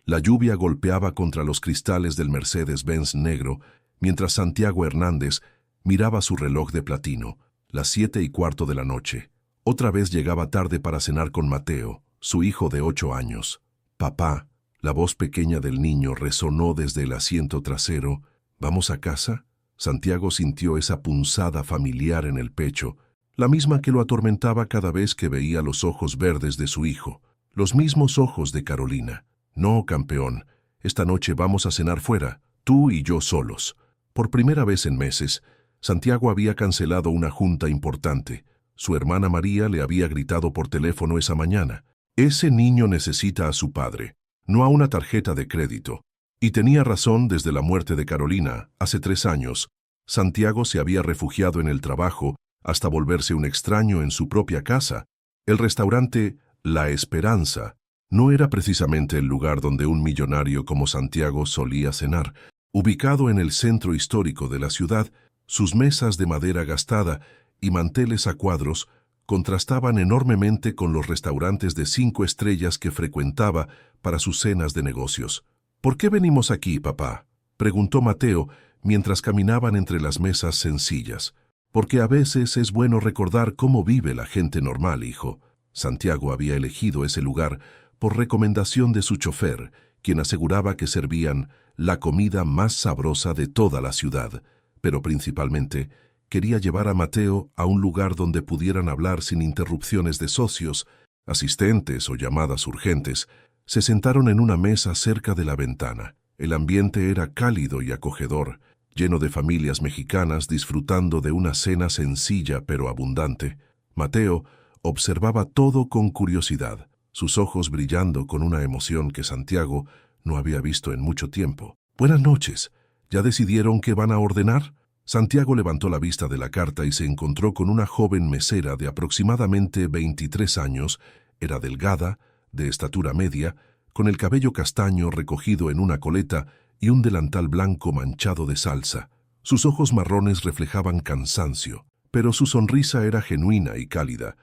La lluvia golpeaba contra los cristales del Mercedes-Benz negro, mientras Santiago Hernández miraba su reloj de platino, las 7:15 de la noche. Otra vez llegaba tarde para cenar con Mateo, su hijo de 8 años. «Papá», la voz pequeña del niño resonó desde el asiento trasero. «¿Vamos a casa?» Santiago sintió esa punzada familiar en el pecho, la misma que lo atormentaba cada vez que veía los ojos verdes de su hijo, los mismos ojos de Carolina. «No, campeón, esta noche vamos a cenar fuera, tú y yo solos». Por primera vez en meses, Santiago había cancelado una junta importante. Su hermana María le había gritado por teléfono esa mañana: «Ese niño necesita a su padre, no a una tarjeta de crédito». Y tenía razón. Desde la muerte de Carolina, hace 3 años, Santiago se había refugiado en el trabajo hasta volverse un extraño en su propia casa. El restaurante La Esperanza no era precisamente el lugar donde un millonario como Santiago solía cenar. Ubicado en el centro histórico de la ciudad, sus mesas de madera gastada y manteles a cuadros contrastaban enormemente con los restaurantes de 5 estrellas que frecuentaba para sus cenas de negocios. «¿Por qué venimos aquí, papá?», preguntó Mateo mientras caminaban entre las mesas sencillas. «Porque a veces es bueno recordar cómo vive la gente normal, hijo». Santiago había elegido ese lugar por recomendación de su chofer, quien aseguraba que servían la comida más sabrosa de toda la ciudad, pero principalmente quería llevar a Mateo a un lugar donde pudieran hablar sin interrupciones de socios, asistentes o llamadas urgentes. Se sentaron en una mesa cerca de la ventana. El ambiente era cálido y acogedor, lleno de familias mexicanas disfrutando de una cena sencilla pero abundante. Mateo observaba todo con curiosidad, sus ojos brillando con una emoción que Santiago no había visto en mucho tiempo. «Buenas noches. ¿Ya decidieron qué van a ordenar?». Santiago levantó la vista de la carta y se encontró con una joven mesera de aproximadamente 23 años. Era delgada, de estatura media, con el cabello castaño recogido en una coleta y un delantal blanco manchado de salsa. Sus ojos marrones reflejaban cansancio, pero su sonrisa era genuina y cálida.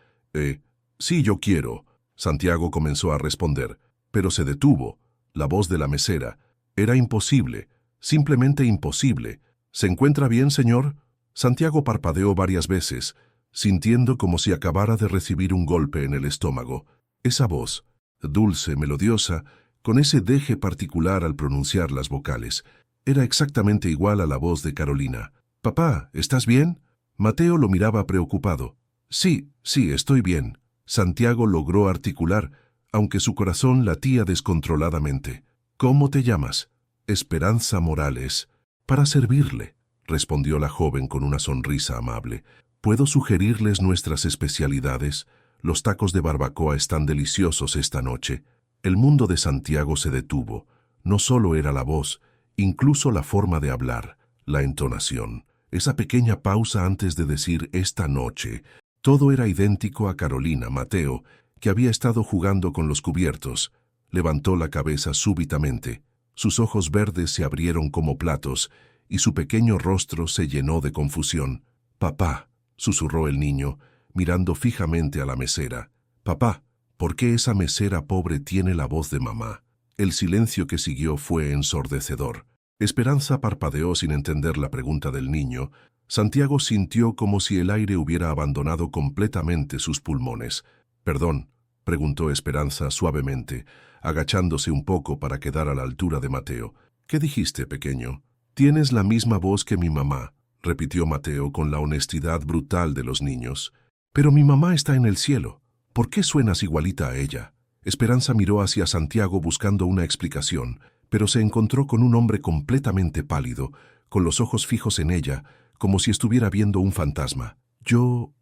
Sí, yo quiero». Santiago comenzó a responder, pero se detuvo. La voz de la mesera: «Era imposible, simplemente imposible». «¿Se encuentra bien, señor?». Santiago parpadeó varias veces, sintiendo como si acabara de recibir un golpe en el estómago. Esa voz, dulce, melodiosa, con ese deje particular al pronunciar las vocales, era exactamente igual a la voz de Carolina. «Papá, ¿estás bien?». Mateo lo miraba preocupado. Sí, estoy bien». Santiago logró articular, aunque su corazón latía descontroladamente. «¿Cómo te llamas?». «Esperanza Morales». «Para servirle», respondió la joven con una sonrisa amable. «¿Puedo sugerirles nuestras especialidades? Los tacos de barbacoa están deliciosos esta noche». El mundo de Santiago se detuvo. No solo era la voz, incluso la forma de hablar, la entonación, esa pequeña pausa antes de decir «esta noche». Todo era idéntico a Carolina. Mateo, que había estado jugando con los cubiertos, levantó la cabeza súbitamente. Sus ojos verdes se abrieron como platos y su pequeño rostro se llenó de confusión. «Papá», susurró el niño, mirando fijamente a la mesera. «Papá, ¿por qué esa mesera pobre tiene la voz de mamá?». El silencio que siguió fue ensordecedor. Esperanza parpadeó sin entender la pregunta del niño. Santiago sintió como si el aire hubiera abandonado completamente sus pulmones. «Perdón», preguntó Esperanza suavemente, agachándose un poco para quedar a la altura de Mateo. «¿Qué dijiste, pequeño?». «Tienes la misma voz que mi mamá», repitió Mateo con la honestidad brutal de los niños. «Pero mi mamá está en el cielo. ¿Por qué suenas igualita a ella?». Esperanza miró hacia Santiago buscando una explicación, pero se encontró con un hombre completamente pálido, con los ojos fijos en ella, como si estuviera viendo un fantasma. Yo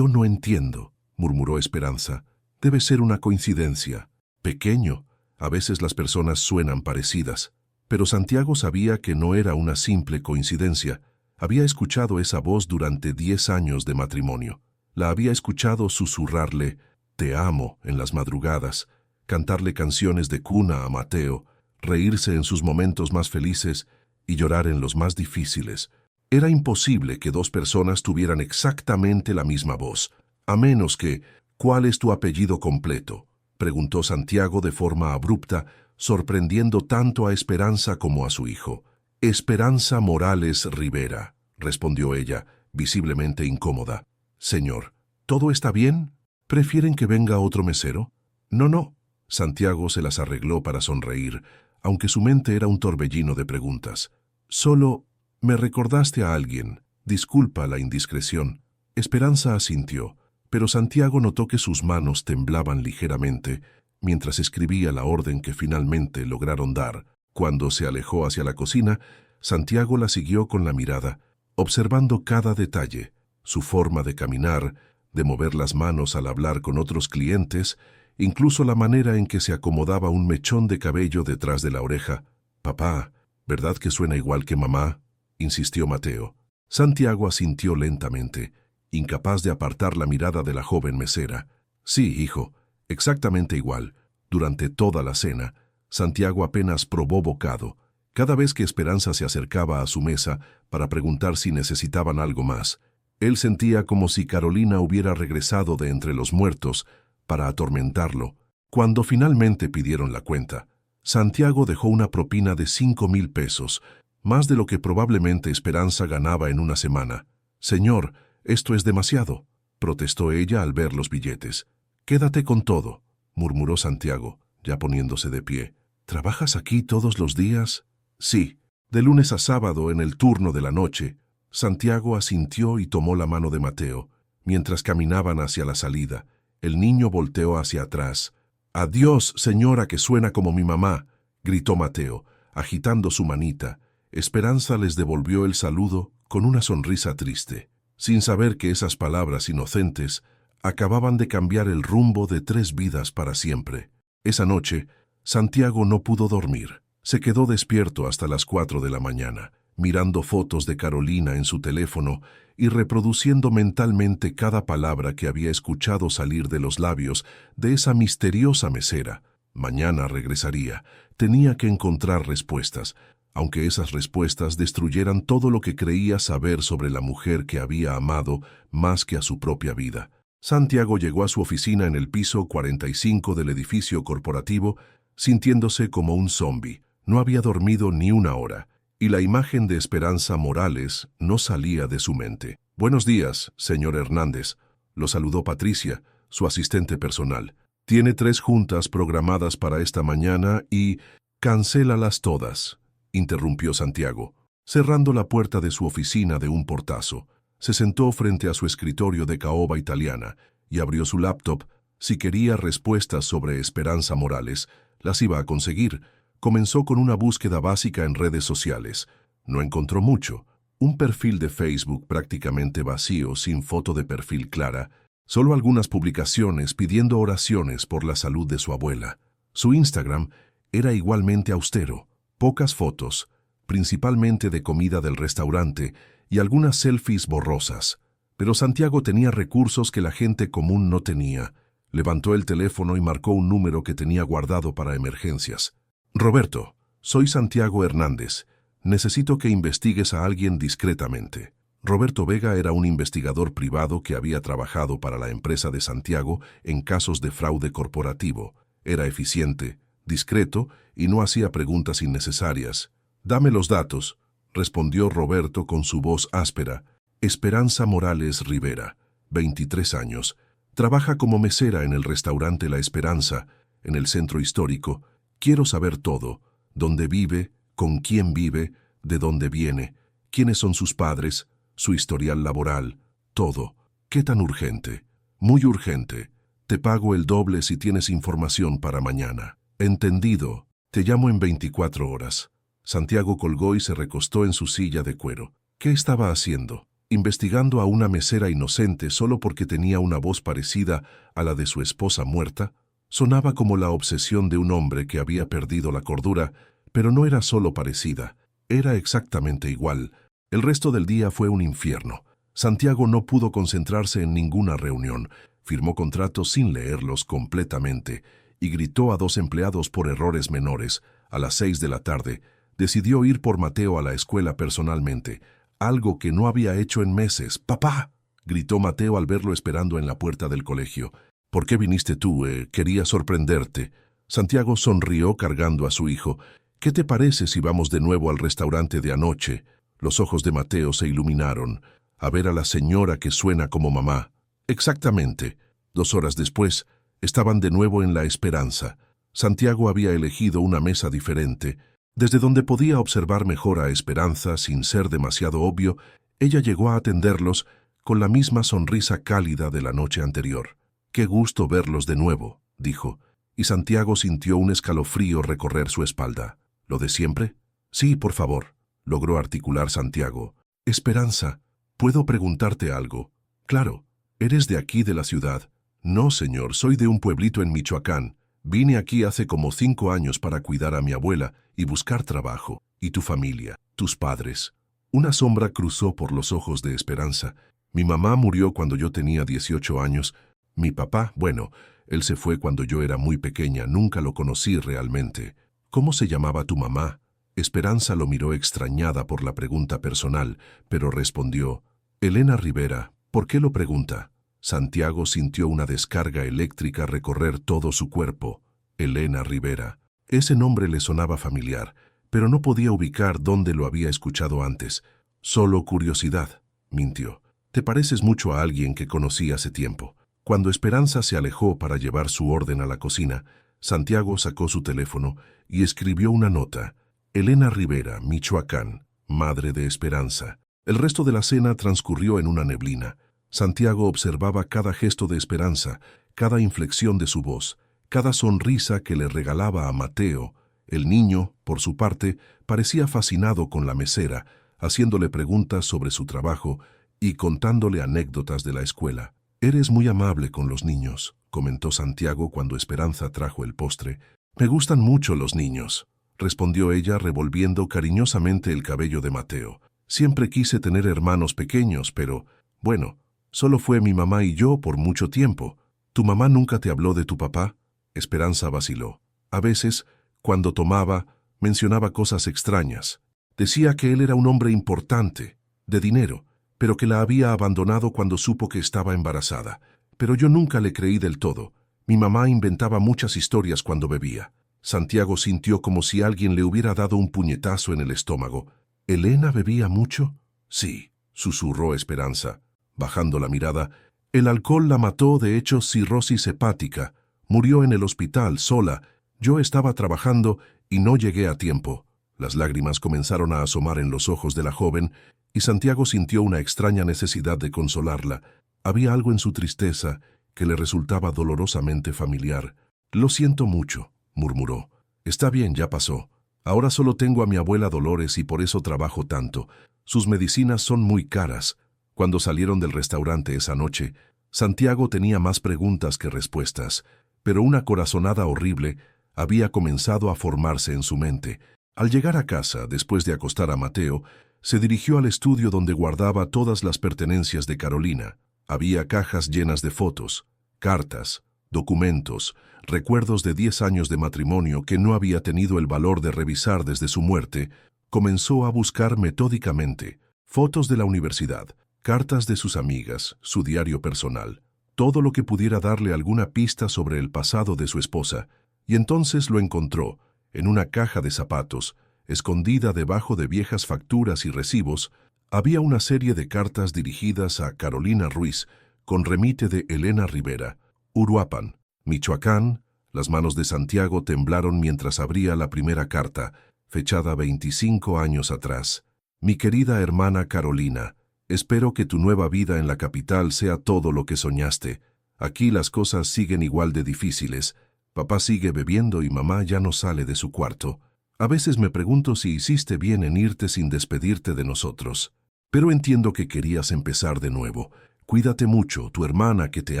no entiendo», murmuró Esperanza. «Debe ser una coincidencia». «Pequeño, a veces las personas suenan parecidas». Pero Santiago sabía que no era una simple coincidencia. Había escuchado esa voz durante 10 años de matrimonio. La había escuchado susurrarle «te amo» en las madrugadas, cantarle canciones de cuna a Mateo, reírse en sus momentos más felices y llorar en los más difíciles. Era imposible que 2 personas tuvieran exactamente la misma voz, a menos que... «¿Cuál es tu apellido completo?», preguntó Santiago de forma abrupta, sorprendiendo tanto a Esperanza como a su hijo. Esperanza Morales Rivera, respondió ella, visiblemente incómoda. Señor, ¿todo está bien? ¿Prefieren que venga otro mesero? No, no. Santiago se las arregló para sonreír, aunque su mente era un torbellino de preguntas. Solo, me recordaste a alguien. Disculpa la indiscreción. Esperanza asintió, pero Santiago notó que sus manos temblaban ligeramente mientras escribía la orden que finalmente lograron dar. Cuando se alejó hacia la cocina, Santiago la siguió con la mirada, observando cada detalle, su forma de caminar, de mover las manos al hablar con otros clientes, incluso la manera en que se acomodaba un mechón de cabello detrás de la oreja. «Papá, ¿verdad que suena igual que mamá?», insistió Mateo. Santiago asintió lentamente, incapaz de apartar la mirada de la joven mesera. «Sí, hijo, exactamente igual». Durante toda la cena, Santiago apenas probó bocado. Cada vez que Esperanza se acercaba a su mesa para preguntar si necesitaban algo más, él sentía como si Carolina hubiera regresado de entre los muertos para atormentarlo. Cuando finalmente pidieron la cuenta, Santiago dejó una propina de 5,000 pesos, más de lo que probablemente Esperanza ganaba en una semana. «Señor, esto es demasiado», protestó ella al ver los billetes. «Quédate con todo», murmuró Santiago, ya poniéndose de pie. «¿Trabajas aquí todos los días?» «Sí, de lunes a sábado en el turno de la noche». Santiago asintió y tomó la mano de Mateo. Mientras caminaban hacia la salida, el niño volteó hacia atrás. «Adiós, señora que suena como mi mamá», gritó Mateo, agitando su manita. Esperanza les devolvió el saludo con una sonrisa triste, sin saber que esas palabras inocentes acababan de cambiar el rumbo de 3 vidas para siempre. Esa noche, Santiago no pudo dormir. Se quedó despierto hasta las 4 de la mañana, mirando fotos de Carolina en su teléfono y reproduciendo mentalmente cada palabra que había escuchado salir de los labios de esa misteriosa mesera. Mañana regresaría. Tenía que encontrar respuestas, aunque esas respuestas destruyeran todo lo que creía saber sobre la mujer que había amado más que a su propia vida. Santiago llegó a su oficina en el piso 45 del edificio corporativo, sintiéndose como un zombi. No había dormido ni una hora, y la imagen de Esperanza Morales no salía de su mente. «Buenos días, señor Hernández», lo saludó Patricia, su asistente personal. «Tiene 3 juntas programadas para esta mañana y cancélalas todas», interrumpió Santiago, cerrando la puerta de su oficina de un portazo. Se sentó frente a su escritorio de caoba italiana y abrió su laptop. Si quería respuestas sobre Esperanza Morales, las iba a conseguir. Comenzó con una búsqueda básica en redes sociales. No encontró mucho. Un perfil de Facebook prácticamente vacío, sin foto de perfil clara. Solo algunas publicaciones pidiendo oraciones por la salud de su abuela. Su Instagram era igualmente austero. Pocas fotos, principalmente de comida del restaurante, y algunas selfies borrosas. Pero Santiago tenía recursos que la gente común no tenía. Levantó el teléfono y marcó un número que tenía guardado para emergencias. «Roberto, soy Santiago Hernández. Necesito que investigues a alguien discretamente». Roberto Vega era un investigador privado que había trabajado para la empresa de Santiago en casos de fraude corporativo. Era eficiente, discreto y no hacía preguntas innecesarias. «Dame los datos», respondió Roberto con su voz áspera. «Esperanza Morales Rivera, 23 años. Trabaja como mesera en el restaurante La Esperanza, en el centro histórico. Quiero saber todo. Dónde vive, con quién vive, de dónde viene, quiénes son sus padres, su historial laboral, todo. ¿Qué tan urgente?» «Muy urgente. Te pago el doble si tienes información para mañana». «Entendido. Te llamo en 24 horas». Santiago colgó y se recostó en su silla de cuero. ¿Qué estaba haciendo? ¿Investigando a una mesera inocente solo porque tenía una voz parecida a la de su esposa muerta? Sonaba como la obsesión de un hombre que había perdido la cordura, pero no era solo parecida, era exactamente igual. El resto del día fue un infierno. Santiago no pudo concentrarse en ninguna reunión, firmó contratos sin leerlos completamente y gritó a 2 empleados por errores menores. A las 6 de la tarde, decidió ir por Mateo a la escuela personalmente, algo que no había hecho en meses. «¡Papá!», gritó Mateo al verlo esperando en la puerta del colegio. «¿Por qué viniste tú? Quería sorprenderte». Santiago sonrió cargando a su hijo. ¿Qué te parece si vamos de nuevo al restaurante de anoche? Los ojos de Mateo se iluminaron. A ver a la señora que suena como mamá. Exactamente. 2 horas después, estaban de nuevo en La Esperanza. Santiago había elegido una mesa diferente. Desde donde podía observar mejor a Esperanza sin ser demasiado obvio, ella llegó a atenderlos con la misma sonrisa cálida de la noche anterior. «Qué gusto verlos de nuevo», dijo, y Santiago sintió un escalofrío recorrer su espalda. ¿Lo de siempre? Sí, por favor, logró articular Santiago. Esperanza, ¿puedo preguntarte algo? Claro, ¿eres de aquí de la ciudad? No, señor, soy de un pueblito en Michoacán. Vine aquí hace como 5 años para cuidar a mi abuela y buscar trabajo. ¿Y tu familia? ¿Tus padres? Una sombra cruzó por los ojos de Esperanza. Mi mamá murió cuando yo tenía 18 años. Mi papá, bueno, él se fue cuando yo era muy pequeña, nunca lo conocí realmente. ¿Cómo se llamaba tu mamá? Esperanza lo miró extrañada por la pregunta personal, pero respondió, Elena Rivera. ¿Por qué lo pregunta? Santiago sintió una descarga eléctrica recorrer todo su cuerpo. Elena Rivera. Ese nombre le sonaba familiar, pero no podía ubicar dónde lo había escuchado antes. Solo curiosidad, mintió. Te pareces mucho a alguien que conocí hace tiempo. Cuando Esperanza se alejó para llevar su orden a la cocina, Santiago sacó su teléfono y escribió una nota. Elena Rivera, Michoacán, madre de Esperanza. El resto de la cena transcurrió en una neblina. Santiago observaba cada gesto de Esperanza, cada inflexión de su voz, cada sonrisa que le regalaba a Mateo. El niño, por su parte, parecía fascinado con la mesera, haciéndole preguntas sobre su trabajo y contándole anécdotas de la escuela. «Eres muy amable con los niños», comentó Santiago cuando Esperanza trajo el postre. «Me gustan mucho los niños», respondió ella revolviendo cariñosamente el cabello de Mateo. «Siempre quise tener hermanos pequeños, pero, bueno, solo fue mi mamá y yo por mucho tiempo. ¿Tu mamá nunca te habló de tu papá?» Esperanza vaciló. A veces, cuando tomaba, mencionaba cosas extrañas. Decía que él era un hombre importante, de dinero, pero que la había abandonado cuando supo que estaba embarazada. Pero yo nunca le creí del todo. Mi mamá inventaba muchas historias cuando bebía. Santiago sintió como si alguien le hubiera dado un puñetazo en el estómago. ¿Elena bebía mucho? Sí, susurró Esperanza, bajando la mirada. El alcohol la mató, de hecho, cirrosis hepática. Murió en el hospital, sola. Yo estaba trabajando y no llegué a tiempo. Las lágrimas comenzaron a asomar en los ojos de la joven y Santiago sintió una extraña necesidad de consolarla. Había algo en su tristeza que le resultaba dolorosamente familiar. «Lo siento mucho», murmuró. «Está bien, ya pasó. Ahora solo tengo a mi abuela Dolores y por eso trabajo tanto. Sus medicinas son muy caras». Cuando salieron del restaurante esa noche, Santiago tenía más preguntas que respuestas, pero una corazonada horrible había comenzado a formarse en su mente. Al llegar a casa, después de acostar a Mateo, se dirigió al estudio donde guardaba todas las pertenencias de Carolina. Había cajas llenas de fotos, cartas, documentos, recuerdos de 10 años de matrimonio que no había tenido el valor de revisar desde su muerte. Comenzó a buscar metódicamente fotos de la universidad, cartas de sus amigas, su diario personal, todo lo que pudiera darle alguna pista sobre el pasado de su esposa, y entonces lo encontró, en una caja de zapatos, escondida debajo de viejas facturas y recibos. Había una serie de cartas dirigidas a Carolina Ruiz, con remite de Elena Rivera, Uruapan, Michoacán. Las manos de Santiago temblaron mientras abría la primera carta, fechada 25 años atrás. «Mi querida hermana Carolina, espero que tu nueva vida en la capital sea todo lo que soñaste. Aquí las cosas siguen igual de difíciles. Papá sigue bebiendo y mamá ya no sale de su cuarto. A veces me pregunto si hiciste bien en irte sin despedirte de nosotros. Pero entiendo que querías empezar de nuevo. Cuídate mucho, tu hermana que te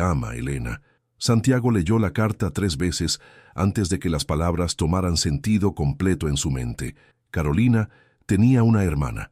ama, Elena». Santiago leyó la carta 3 veces antes de que las palabras tomaran sentido completo en su mente. Carolina tenía una hermana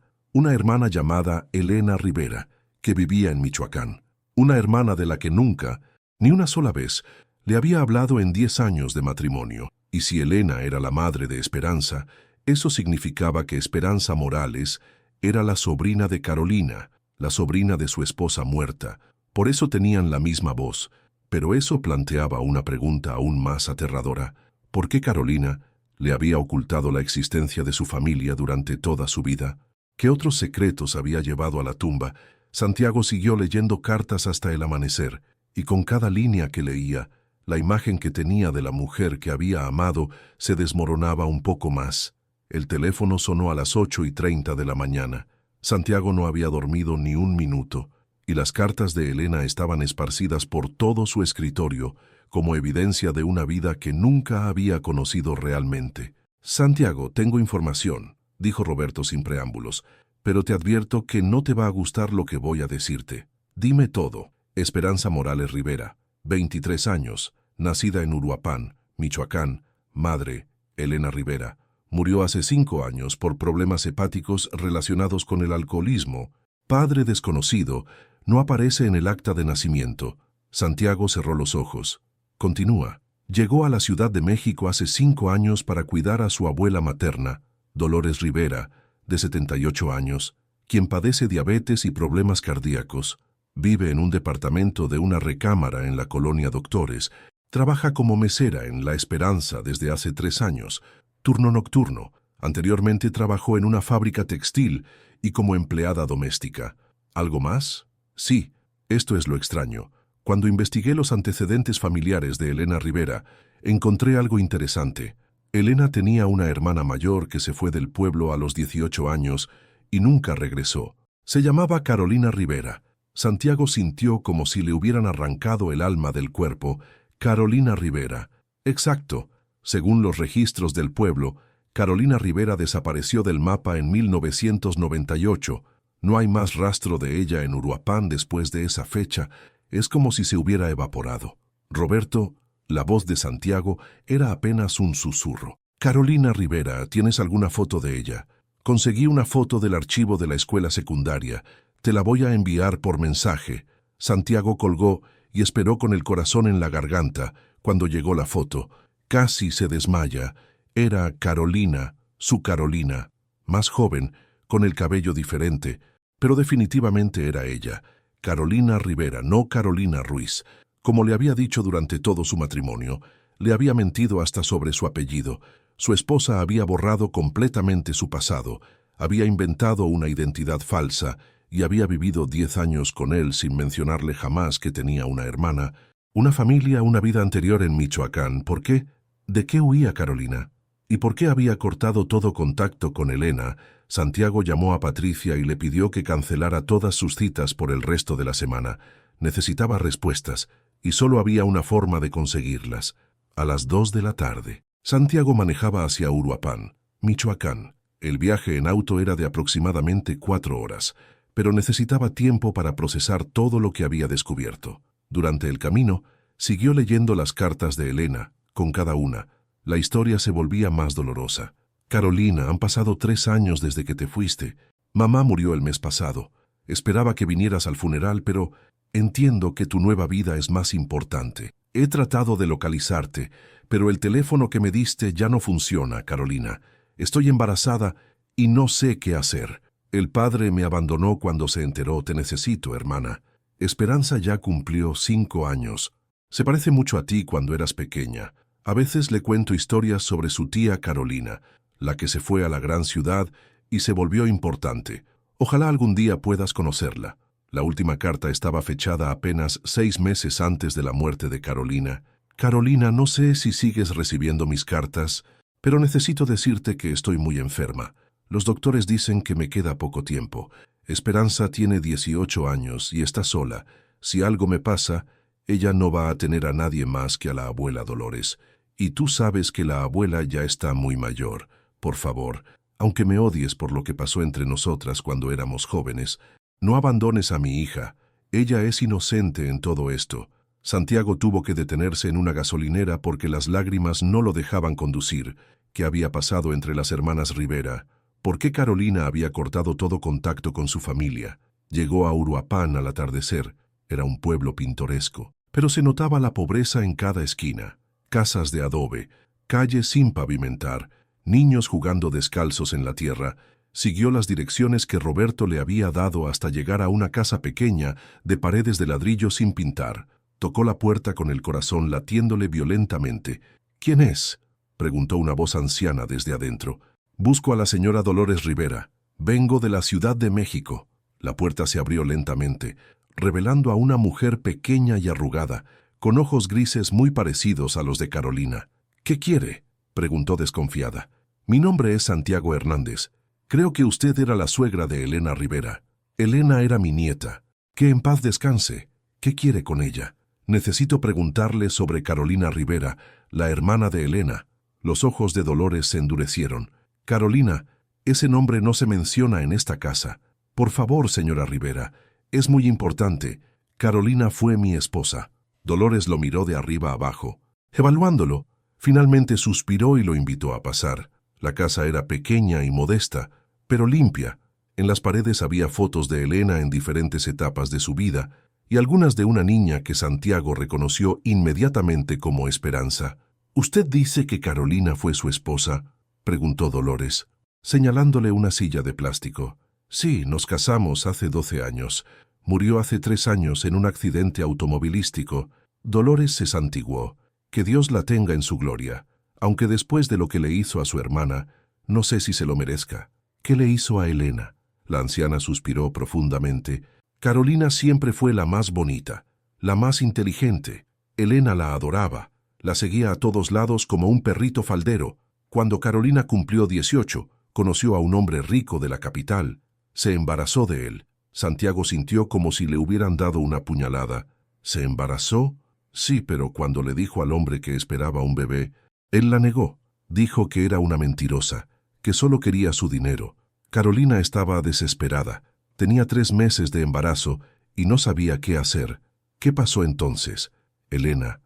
llamada Elena Rivera, que vivía en Michoacán. Una hermana de la que nunca, ni una sola vez, le había hablado en 10 años de matrimonio. Y si Elena era la madre de Esperanza, eso significaba que Esperanza Morales era la sobrina de Carolina, la sobrina de su esposa muerta. Por eso tenían la misma voz. Pero eso planteaba una pregunta aún más aterradora. ¿Por qué Carolina le había ocultado la existencia de su familia durante toda su vida? ¿Qué otros secretos había llevado a la tumba? Santiago siguió leyendo cartas hasta el amanecer, y con cada línea que leía, la imagen que tenía de la mujer que había amado se desmoronaba un poco más. El teléfono sonó a las 8:30 de la mañana. Santiago no había dormido ni un minuto, y las cartas de Elena estaban esparcidas por todo su escritorio, como evidencia de una vida que nunca había conocido realmente. «Santiago, tengo información», dijo Roberto sin preámbulos, «pero te advierto que no te va a gustar lo que voy a decirte. Dime todo». Esperanza Morales Rivera, 23 años, nacida en Uruapan, Michoacán, madre, Elena Rivera, murió hace 5 años por problemas hepáticos relacionados con el alcoholismo. Padre desconocido, no aparece en el acta de nacimiento. Santiago cerró los ojos. Continúa. Llegó a la Ciudad de México hace 5 años para cuidar a su abuela materna, Dolores Rivera, de 78 años, quien padece diabetes y problemas cardíacos. Vive en un departamento de una recámara en la colonia Doctores. Trabaja como mesera en La Esperanza desde hace 3 años, turno nocturno. Anteriormente trabajó en una fábrica textil y como empleada doméstica. ¿Algo más? Sí, esto es lo extraño. Cuando investigué los antecedentes familiares de Elena Rivera, encontré algo interesante. Elena tenía una hermana mayor que se fue del pueblo a los 18 años y nunca regresó. Se llamaba Carolina Rivera. Santiago sintió como si le hubieran arrancado el alma del cuerpo. Carolina Rivera. Exacto. Según los registros del pueblo, Carolina Rivera desapareció del mapa en 1998. No hay más rastro de ella en Uruapan después de esa fecha. Es como si se hubiera evaporado. Roberto, la voz de Santiago, era apenas un susurro. Carolina Rivera, ¿tienes alguna foto de ella? Conseguí una foto del archivo de la escuela secundaria. Te la voy a enviar por mensaje. Santiago colgó y esperó con el corazón en la garganta. Cuando llegó la foto, casi se desmaya. Era Carolina, su Carolina, más joven, con el cabello diferente, pero definitivamente era ella. Carolina Rivera, no Carolina Ruiz. Como le había dicho durante todo su matrimonio, le había mentido hasta sobre su apellido. Su esposa había borrado completamente su pasado, había inventado una identidad falsa y había vivido 10 años con él sin mencionarle jamás que tenía una hermana, una familia, una vida anterior en Michoacán. ¿Por qué? ¿De qué huía Carolina? ¿Y por qué había cortado todo contacto con Elena? Santiago llamó a Patricia y le pidió que cancelara todas sus citas por el resto de la semana. Necesitaba respuestas, y solo había una forma de conseguirlas. A las 2 de la tarde, Santiago manejaba hacia Uruapan, Michoacán. El viaje en auto era de aproximadamente 4 horas, pero necesitaba tiempo para procesar todo lo que había descubierto. Durante el camino, siguió leyendo las cartas de Elena. Con cada una, la historia se volvía más dolorosa. Carolina, han pasado 3 años desde que te fuiste. Mamá murió el mes pasado. Esperaba que vinieras al funeral, pero entiendo que tu nueva vida es más importante. He tratado de localizarte, pero el teléfono que me diste ya no funciona, Carolina. Estoy embarazada y no sé qué hacer. El padre me abandonó cuando se enteró. Te necesito, hermana. Esperanza ya cumplió 5 años. Se parece mucho a ti cuando eras pequeña. A veces le cuento historias sobre su tía Carolina, la que se fue a la gran ciudad y se volvió importante. Ojalá algún día puedas conocerla. La última carta estaba fechada apenas 6 meses antes de la muerte de Carolina. Carolina, no sé si sigues recibiendo mis cartas, pero necesito decirte que estoy muy enferma. Los doctores dicen que me queda poco tiempo. Esperanza tiene 18 años y está sola. Si algo me pasa, ella no va a tener a nadie más que a la abuela Dolores. Y tú sabes que la abuela ya está muy mayor. Por favor, aunque me odies por lo que pasó entre nosotras cuando éramos jóvenes, no abandones a mi hija. Ella es inocente en todo esto. Santiago tuvo que detenerse en una gasolinera porque las lágrimas no lo dejaban conducir. ¿Qué había pasado entre las hermanas Rivera? ¿Por qué Carolina había cortado todo contacto con su familia? Llegó a Uruapan al atardecer. Era un pueblo pintoresco, pero se notaba la pobreza en cada esquina. Casas de adobe, calles sin pavimentar, niños jugando descalzos en la tierra. Siguió las direcciones que Roberto le había dado hasta llegar a una casa pequeña de paredes de ladrillo sin pintar. Tocó la puerta con el corazón latiéndole violentamente. «¿Quién es?». preguntó una voz anciana desde adentro. Busco a la señora Dolores Rivera. Vengo de la Ciudad de México. La puerta se abrió lentamente, revelando a una mujer pequeña y arrugada, con ojos grises muy parecidos a los de Carolina. ¿Qué quiere?, preguntó desconfiada. Mi nombre es Santiago Hernández. Creo que usted era la suegra de Elena Rivera. Elena era mi nieta. Que en paz descanse. ¿Qué quiere con ella? Necesito preguntarle sobre Carolina Rivera, la hermana de Elena. Los ojos de Dolores se endurecieron. Carolina, ese nombre no se menciona en esta casa. Por favor, señora Rivera, es muy importante. Carolina fue mi esposa. Dolores lo miró de arriba abajo. Evaluándolo, finalmente suspiró y lo invitó a pasar. La casa era pequeña y modesta, pero limpia. En las paredes había fotos de Elena en diferentes etapas de su vida y algunas de una niña que Santiago reconoció inmediatamente como Esperanza. ¿Usted dice que Carolina fue su esposa?, preguntó Dolores, señalándole una silla de plástico. Sí, nos casamos hace 12 años. Murió hace 3 años en un accidente automovilístico. Dolores se santiguó. Que Dios la tenga en su gloria, aunque después de lo que le hizo a su hermana, no sé si se lo merezca. ¿Qué le hizo a Elena? La anciana suspiró profundamente. Carolina siempre fue la más bonita, la más inteligente. Elena la adoraba, la seguía a todos lados como un perrito faldero. Cuando Carolina cumplió 18, conoció a un hombre rico de la capital. Se embarazó de él. Santiago sintió como si le hubieran dado una puñalada. ¿Se embarazó? Sí, pero cuando le dijo al hombre que esperaba un bebé, él la negó. Dijo que era una mentirosa, que solo quería su dinero. Carolina estaba desesperada. Tenía 3 meses de embarazo y no sabía qué hacer. ¿Qué pasó entonces? Elena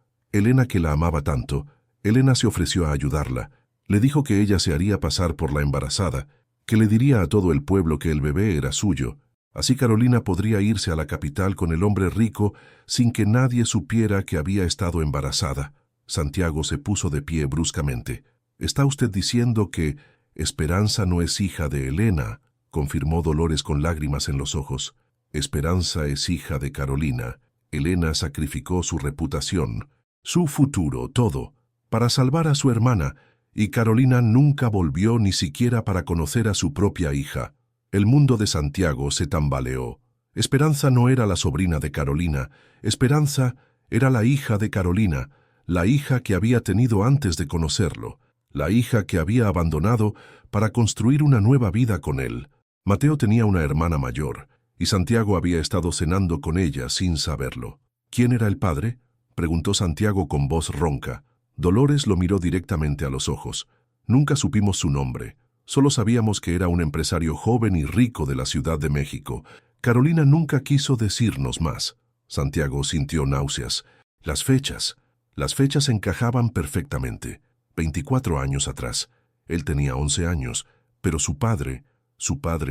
que la amaba tanto, Elena se ofreció a ayudarla. Le dijo que ella se haría pasar por la embarazada, que le diría a todo el pueblo que el bebé era suyo. Así Carolina podría irse a la capital con el hombre rico sin que nadie supiera que había estado embarazada. Santiago se puso de pie bruscamente. «¿Está usted diciendo que Esperanza no es hija de Elena?», confirmó Dolores con lágrimas en los ojos. «Esperanza es hija de Carolina. Elena sacrificó su reputación, su futuro, todo, para salvar a su hermana, y Carolina nunca volvió ni siquiera para conocer a su propia hija». El mundo de Santiago se tambaleó. Esperanza no era la sobrina de Carolina, Esperanza era la hija de Carolina, la hija que había tenido antes de conocerlo, la hija que había abandonado para construir una nueva vida con él. Mateo tenía una hermana mayor, y Santiago había estado cenando con ella sin saberlo. ¿Quién era el padre?, preguntó Santiago con voz ronca. Dolores lo miró directamente a los ojos. Nunca supimos su nombre. Solo sabíamos que era un empresario joven y rico de la Ciudad de México. Carolina nunca quiso decirnos más. Santiago sintió náuseas. Las fechas encajaban perfectamente. 24 años atrás. Él tenía 11 años, pero su padre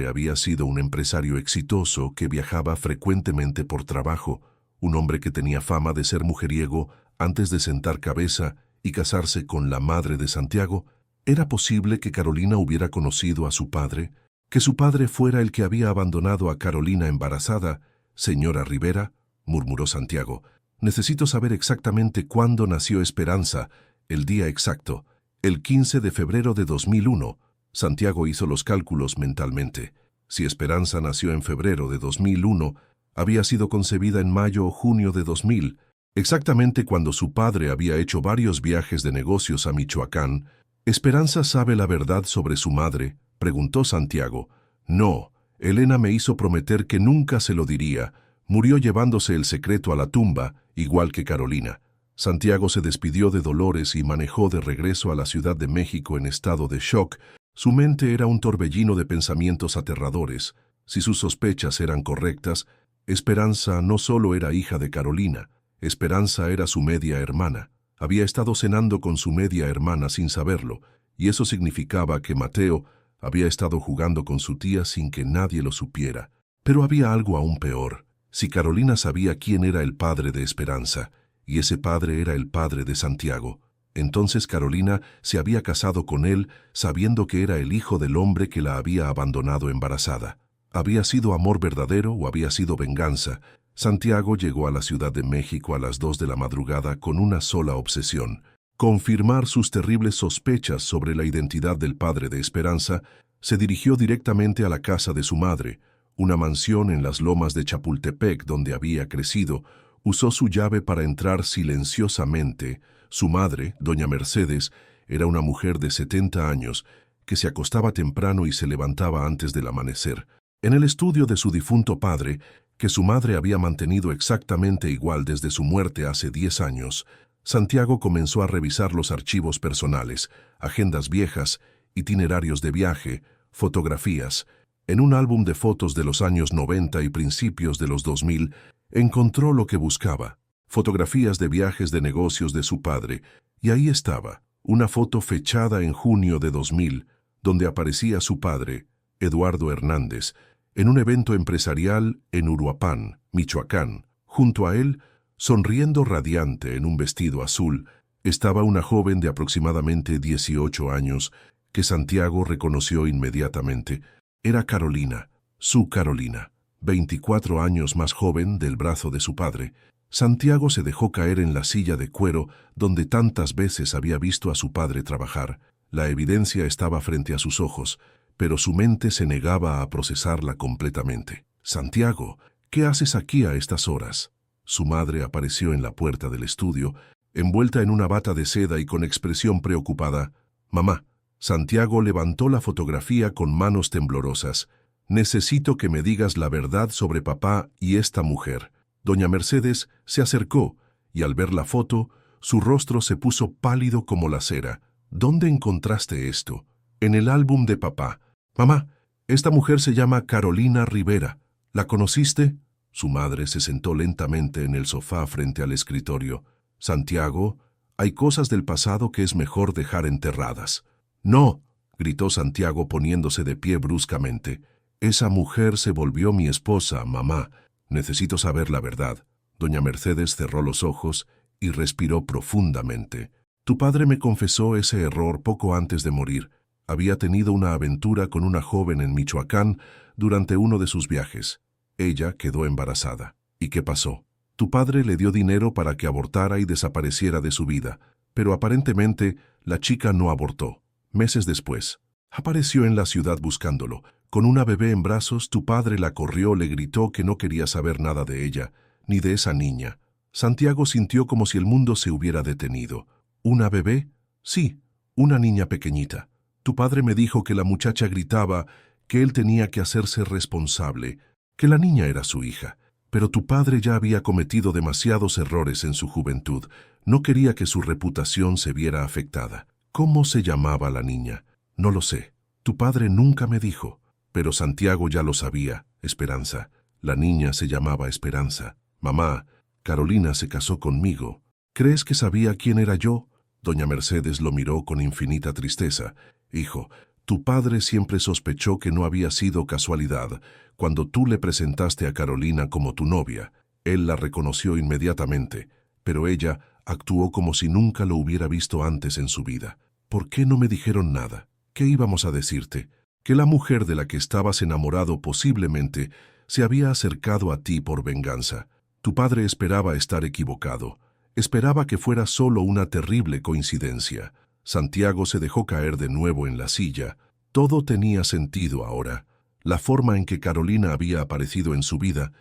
había sido un empresario exitoso que viajaba frecuentemente por trabajo, un hombre que tenía fama de ser mujeriego antes de sentar cabeza y casarse con la madre de Santiago. ¿Era posible que Carolina hubiera conocido a su padre? ¿Que su padre fuera el que había abandonado a Carolina embarazada? «Señora Rivera», murmuró Santiago, «necesito saber exactamente cuándo nació Esperanza, el día exacto». «El 15 de febrero de 2001. Santiago hizo los cálculos mentalmente. Si Esperanza nació en febrero de 2001, había sido concebida en mayo o junio de 2000, exactamente cuando su padre había hecho varios viajes de negocios a Michoacán. «¿Esperanza sabe la verdad sobre su madre?», preguntó Santiago. «No, Elena me hizo prometer que nunca se lo diría. Murió llevándose el secreto a la tumba, igual que Carolina». Santiago se despidió de Dolores y manejó de regreso a la Ciudad de México en estado de shock. Su mente era un torbellino de pensamientos aterradores. Si sus sospechas eran correctas, Esperanza no solo era hija de Carolina, Esperanza era su media hermana. Había estado cenando con su media hermana sin saberlo, y eso significaba que Mateo había estado jugando con su tía sin que nadie lo supiera. Pero había algo aún peor. Si Carolina sabía quién era el padre de Esperanza, y ese padre era el padre de Santiago, entonces Carolina se había casado con él sabiendo que era el hijo del hombre que la había abandonado embarazada. ¿Había sido amor verdadero o había sido venganza? Santiago llegó a la Ciudad de México a las 2 de la madrugada con una sola obsesión: confirmar sus terribles sospechas sobre la identidad del padre de Esperanza, se dirigió directamente a la casa de su madre, una mansión en las lomas de Chapultepec donde había crecido. Usó su llave para entrar silenciosamente. Su madre, doña Mercedes, era una mujer de 70 años, que se acostaba temprano y se levantaba antes del amanecer. En el estudio de su difunto padre, que su madre había mantenido exactamente igual desde su muerte hace 10 años, Santiago comenzó a revisar los archivos personales, agendas viejas, itinerarios de viaje, fotografías. En un álbum de fotos de los años 90 y principios de los 2000, encontró lo que buscaba, fotografías de viajes de negocios de su padre, y ahí estaba, una foto fechada en junio de 2000, donde aparecía su padre, Eduardo Hernández, en un evento empresarial en Uruapan, Michoacán. Junto a él, sonriendo radiante en un vestido azul, estaba una joven de aproximadamente 18 años, que Santiago reconoció inmediatamente. Era Carolina, su Carolina, 24 años más joven del brazo de su padre. Santiago se dejó caer en la silla de cuero donde tantas veces había visto a su padre trabajar. La evidencia estaba frente a sus ojos, pero su mente se negaba a procesarla completamente. «Santiago, ¿qué haces aquí a estas horas?» Su madre apareció en la puerta del estudio, envuelta en una bata de seda y con expresión preocupada. «Mamá». Santiago levantó la fotografía con manos temblorosas. «Necesito que me digas la verdad sobre papá y esta mujer». Doña Mercedes se acercó y al ver la foto, su rostro se puso pálido como la cera. «¿Dónde encontraste esto?» «En el álbum de papá». «Mamá, esta mujer se llama Carolina Rivera. ¿La conociste?» Su madre se sentó lentamente en el sofá frente al escritorio. «Santiago, hay cosas del pasado que es mejor dejar enterradas». «No», gritó Santiago poniéndose de pie bruscamente. «Esa mujer se volvió mi esposa, mamá. Necesito saber la verdad». Doña Mercedes cerró los ojos y respiró profundamente. «Tu padre me confesó ese error poco antes de morir. Había tenido una aventura con una joven en Michoacán durante uno de sus viajes. Ella quedó embarazada. ¿Y qué pasó? Tu padre le dio dinero para que abortara y desapareciera de su vida, pero aparentemente la chica no abortó. Meses después, apareció en la ciudad buscándolo. Con una bebé en brazos, tu padre la corrió, le gritó que no quería saber nada de ella, ni de esa niña. Santiago sintió como si el mundo se hubiera detenido. ¿Una bebé? Sí, una niña pequeñita. Tu padre me dijo que la muchacha gritaba, que él tenía que hacerse responsable, que la niña era su hija. Pero tu padre ya había cometido demasiados errores en su juventud. No quería que su reputación se viera afectada. ¿Cómo se llamaba la niña? No lo sé. Tu padre nunca me dijo. Pero Santiago ya lo sabía. Esperanza. La niña se llamaba Esperanza. Mamá, Carolina se casó conmigo. ¿Crees que sabía quién era yo?» Doña Mercedes lo miró con infinita tristeza. «Hijo, tu padre siempre sospechó que no había sido casualidad. Cuando tú le presentaste a Carolina como tu novia, él la reconoció inmediatamente, pero ella actuó como si nunca lo hubiera visto antes en su vida. ¿Por qué no me dijeron nada? ¿Qué íbamos a decirte? Que la mujer de la que estabas enamorado posiblemente se había acercado a ti por venganza. Tu padre esperaba estar equivocado. Esperaba que fuera solo una terrible coincidencia». Santiago se dejó caer de nuevo en la silla. Todo tenía sentido ahora. La forma en que Carolina había aparecido en su vida,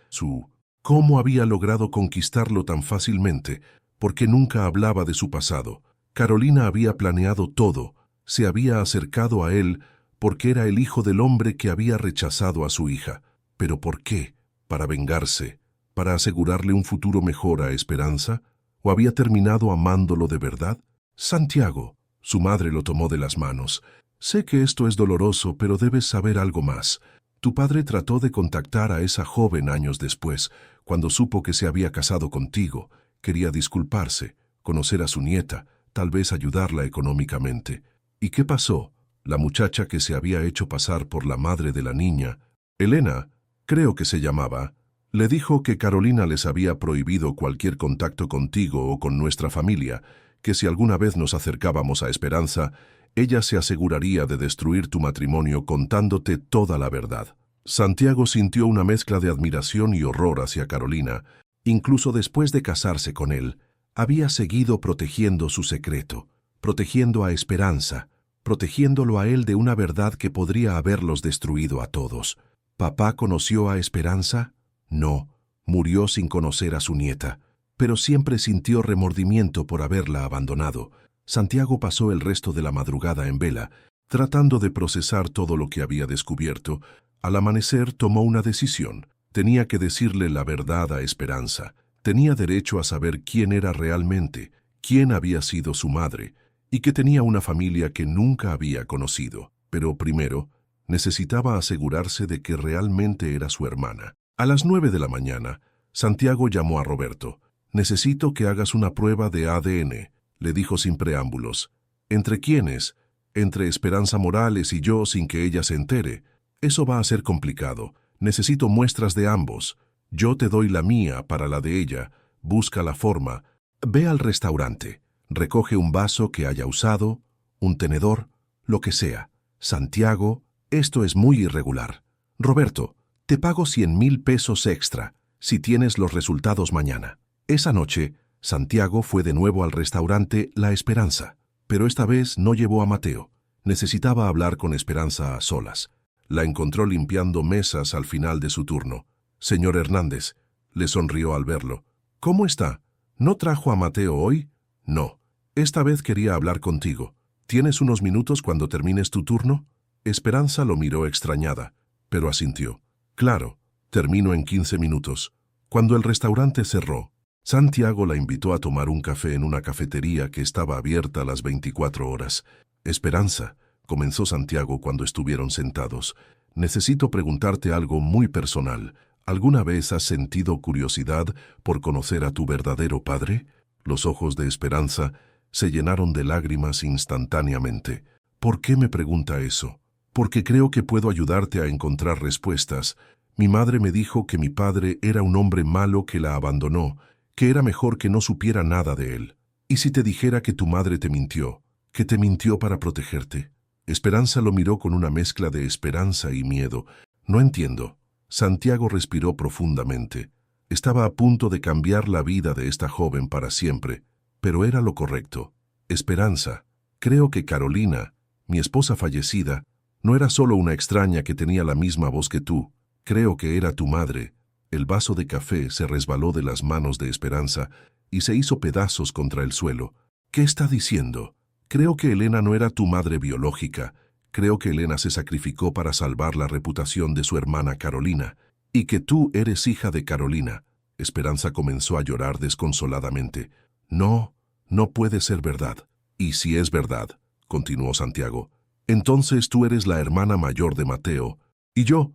cómo había logrado conquistarlo tan fácilmente, porque nunca hablaba de su pasado. Carolina había planeado todo, se había acercado a él porque era el hijo del hombre que había rechazado a su hija. ¿Pero por qué? ¿Para vengarse? ¿Para asegurarle un futuro mejor a Esperanza? ¿O había terminado amándolo de verdad? «Santiago», su madre lo tomó de las manos. «Sé que esto es doloroso, pero debes saber algo más. Tu padre trató de contactar a esa joven años después, cuando supo que se había casado contigo. Quería disculparse, conocer a su nieta, tal vez ayudarla económicamente. ¿Y qué pasó? La muchacha que se había hecho pasar por la madre de la niña, Elena, creo que se llamaba, le dijo que Carolina les había prohibido cualquier contacto contigo o con nuestra familia, que si alguna vez nos acercábamos a Esperanza, ella se aseguraría de destruir tu matrimonio contándote toda la verdad». Santiago sintió una mezcla de admiración y horror hacia Carolina. Incluso después de casarse con él, Había seguido protegiendo su secreto, protegiendo a Esperanza, protegiéndolo a él de una verdad que podría haberlos destruido a todos. ¿Papá conoció a Esperanza? No, murió sin conocer a su nieta, pero siempre sintió remordimiento por haberla abandonado. Santiago pasó el resto de la madrugada en vela, tratando de procesar todo lo que había descubierto. Al amanecer tomó una decisión. Tenía que decirle la verdad a Esperanza. Tenía derecho a saber quién era realmente, quién había sido su madre, y que tenía una familia que nunca había conocido. Pero primero, necesitaba asegurarse de que realmente era su hermana. A las 9 de la mañana, Santiago llamó a Roberto. «Necesito que hagas una prueba de ADN», le dijo sin preámbulos. «¿Entre quiénes? Entre Esperanza Morales y yo sin que ella se entere. Eso va a ser complicado. Necesito muestras de ambos. Yo te doy la mía para la de ella. Busca la forma. Ve al restaurante. Recoge un vaso que haya usado, un tenedor, lo que sea. Santiago, esto es muy irregular. Roberto, te pago 100,000 pesos extra si tienes los resultados mañana». Esa noche, Santiago fue de nuevo al restaurante La Esperanza, pero esta vez no llevó a Mateo. Necesitaba hablar con Esperanza a solas. La encontró limpiando mesas al final de su turno. «Señor Hernández», le sonrió al verlo. «¿Cómo está? ¿No trajo a Mateo hoy?» «No. Esta vez quería hablar contigo. ¿Tienes unos minutos cuando termines tu turno?» Esperanza lo miró extrañada, pero asintió. «Claro, termino en 15 minutos». Cuando el restaurante cerró, Santiago la invitó a tomar un café en una cafetería que estaba abierta a las 24 horas. «Esperanza», comenzó Santiago cuando estuvieron sentados, «necesito preguntarte algo muy personal. ¿Alguna vez has sentido curiosidad por conocer a tu verdadero padre?» Los ojos de Esperanza se llenaron de lágrimas instantáneamente. «¿Por qué me pregunta eso?» «Porque creo que puedo ayudarte a encontrar respuestas. Mi madre me dijo que mi padre era un hombre malo que la abandonó, que era mejor que no supiera nada de él. ¿Y si te dijera que tu madre te mintió, que te mintió para protegerte?» Esperanza lo miró con una mezcla de esperanza y miedo. «No entiendo». Santiago respiró profundamente. Estaba a punto de cambiar la vida de esta joven para siempre, pero era lo correcto. «Esperanza, creo que Carolina, mi esposa fallecida, no era solo una extraña que tenía la misma voz que tú. Creo que era tu madre». El vaso de café se resbaló de las manos de Esperanza y se hizo pedazos contra el suelo. «¿Qué está diciendo? Creo que Elena no era tu madre biológica. Creo que Elena se sacrificó para salvar la reputación de su hermana Carolina, y que tú eres hija de Carolina». Esperanza comenzó a llorar desconsoladamente. «No, no puede ser verdad». «Y si es verdad», continuó Santiago, «entonces tú eres la hermana mayor de Mateo, y yo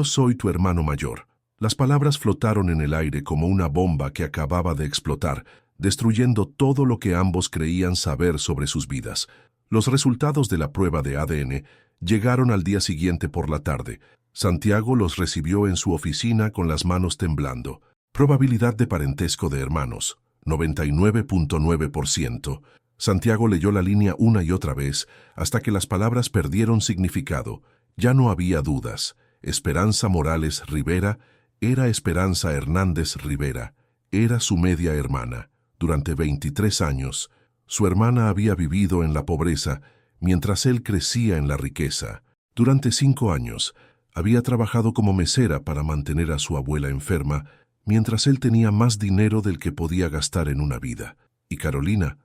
soy tu hermano mayor». Las palabras flotaron en el aire como una bomba que acababa de explotar, destruyendo todo lo que ambos creían saber sobre sus vidas. Los resultados de la prueba de ADN llegaron al día siguiente por la tarde. Santiago los recibió en su oficina con las manos temblando. Probabilidad de parentesco de hermanos, 99.9%. Santiago leyó la línea una y otra vez hasta que las palabras perdieron significado. Ya no había dudas. Esperanza Morales Rivera era Esperanza Hernández Rivera. Era su media hermana. Durante 23 años, su hermana había vivido en la pobreza mientras él crecía en la riqueza. Durante 5 años, había trabajado como mesera para mantener a su abuela enferma, mientras él tenía más dinero del que podía gastar en una vida. Y Carolina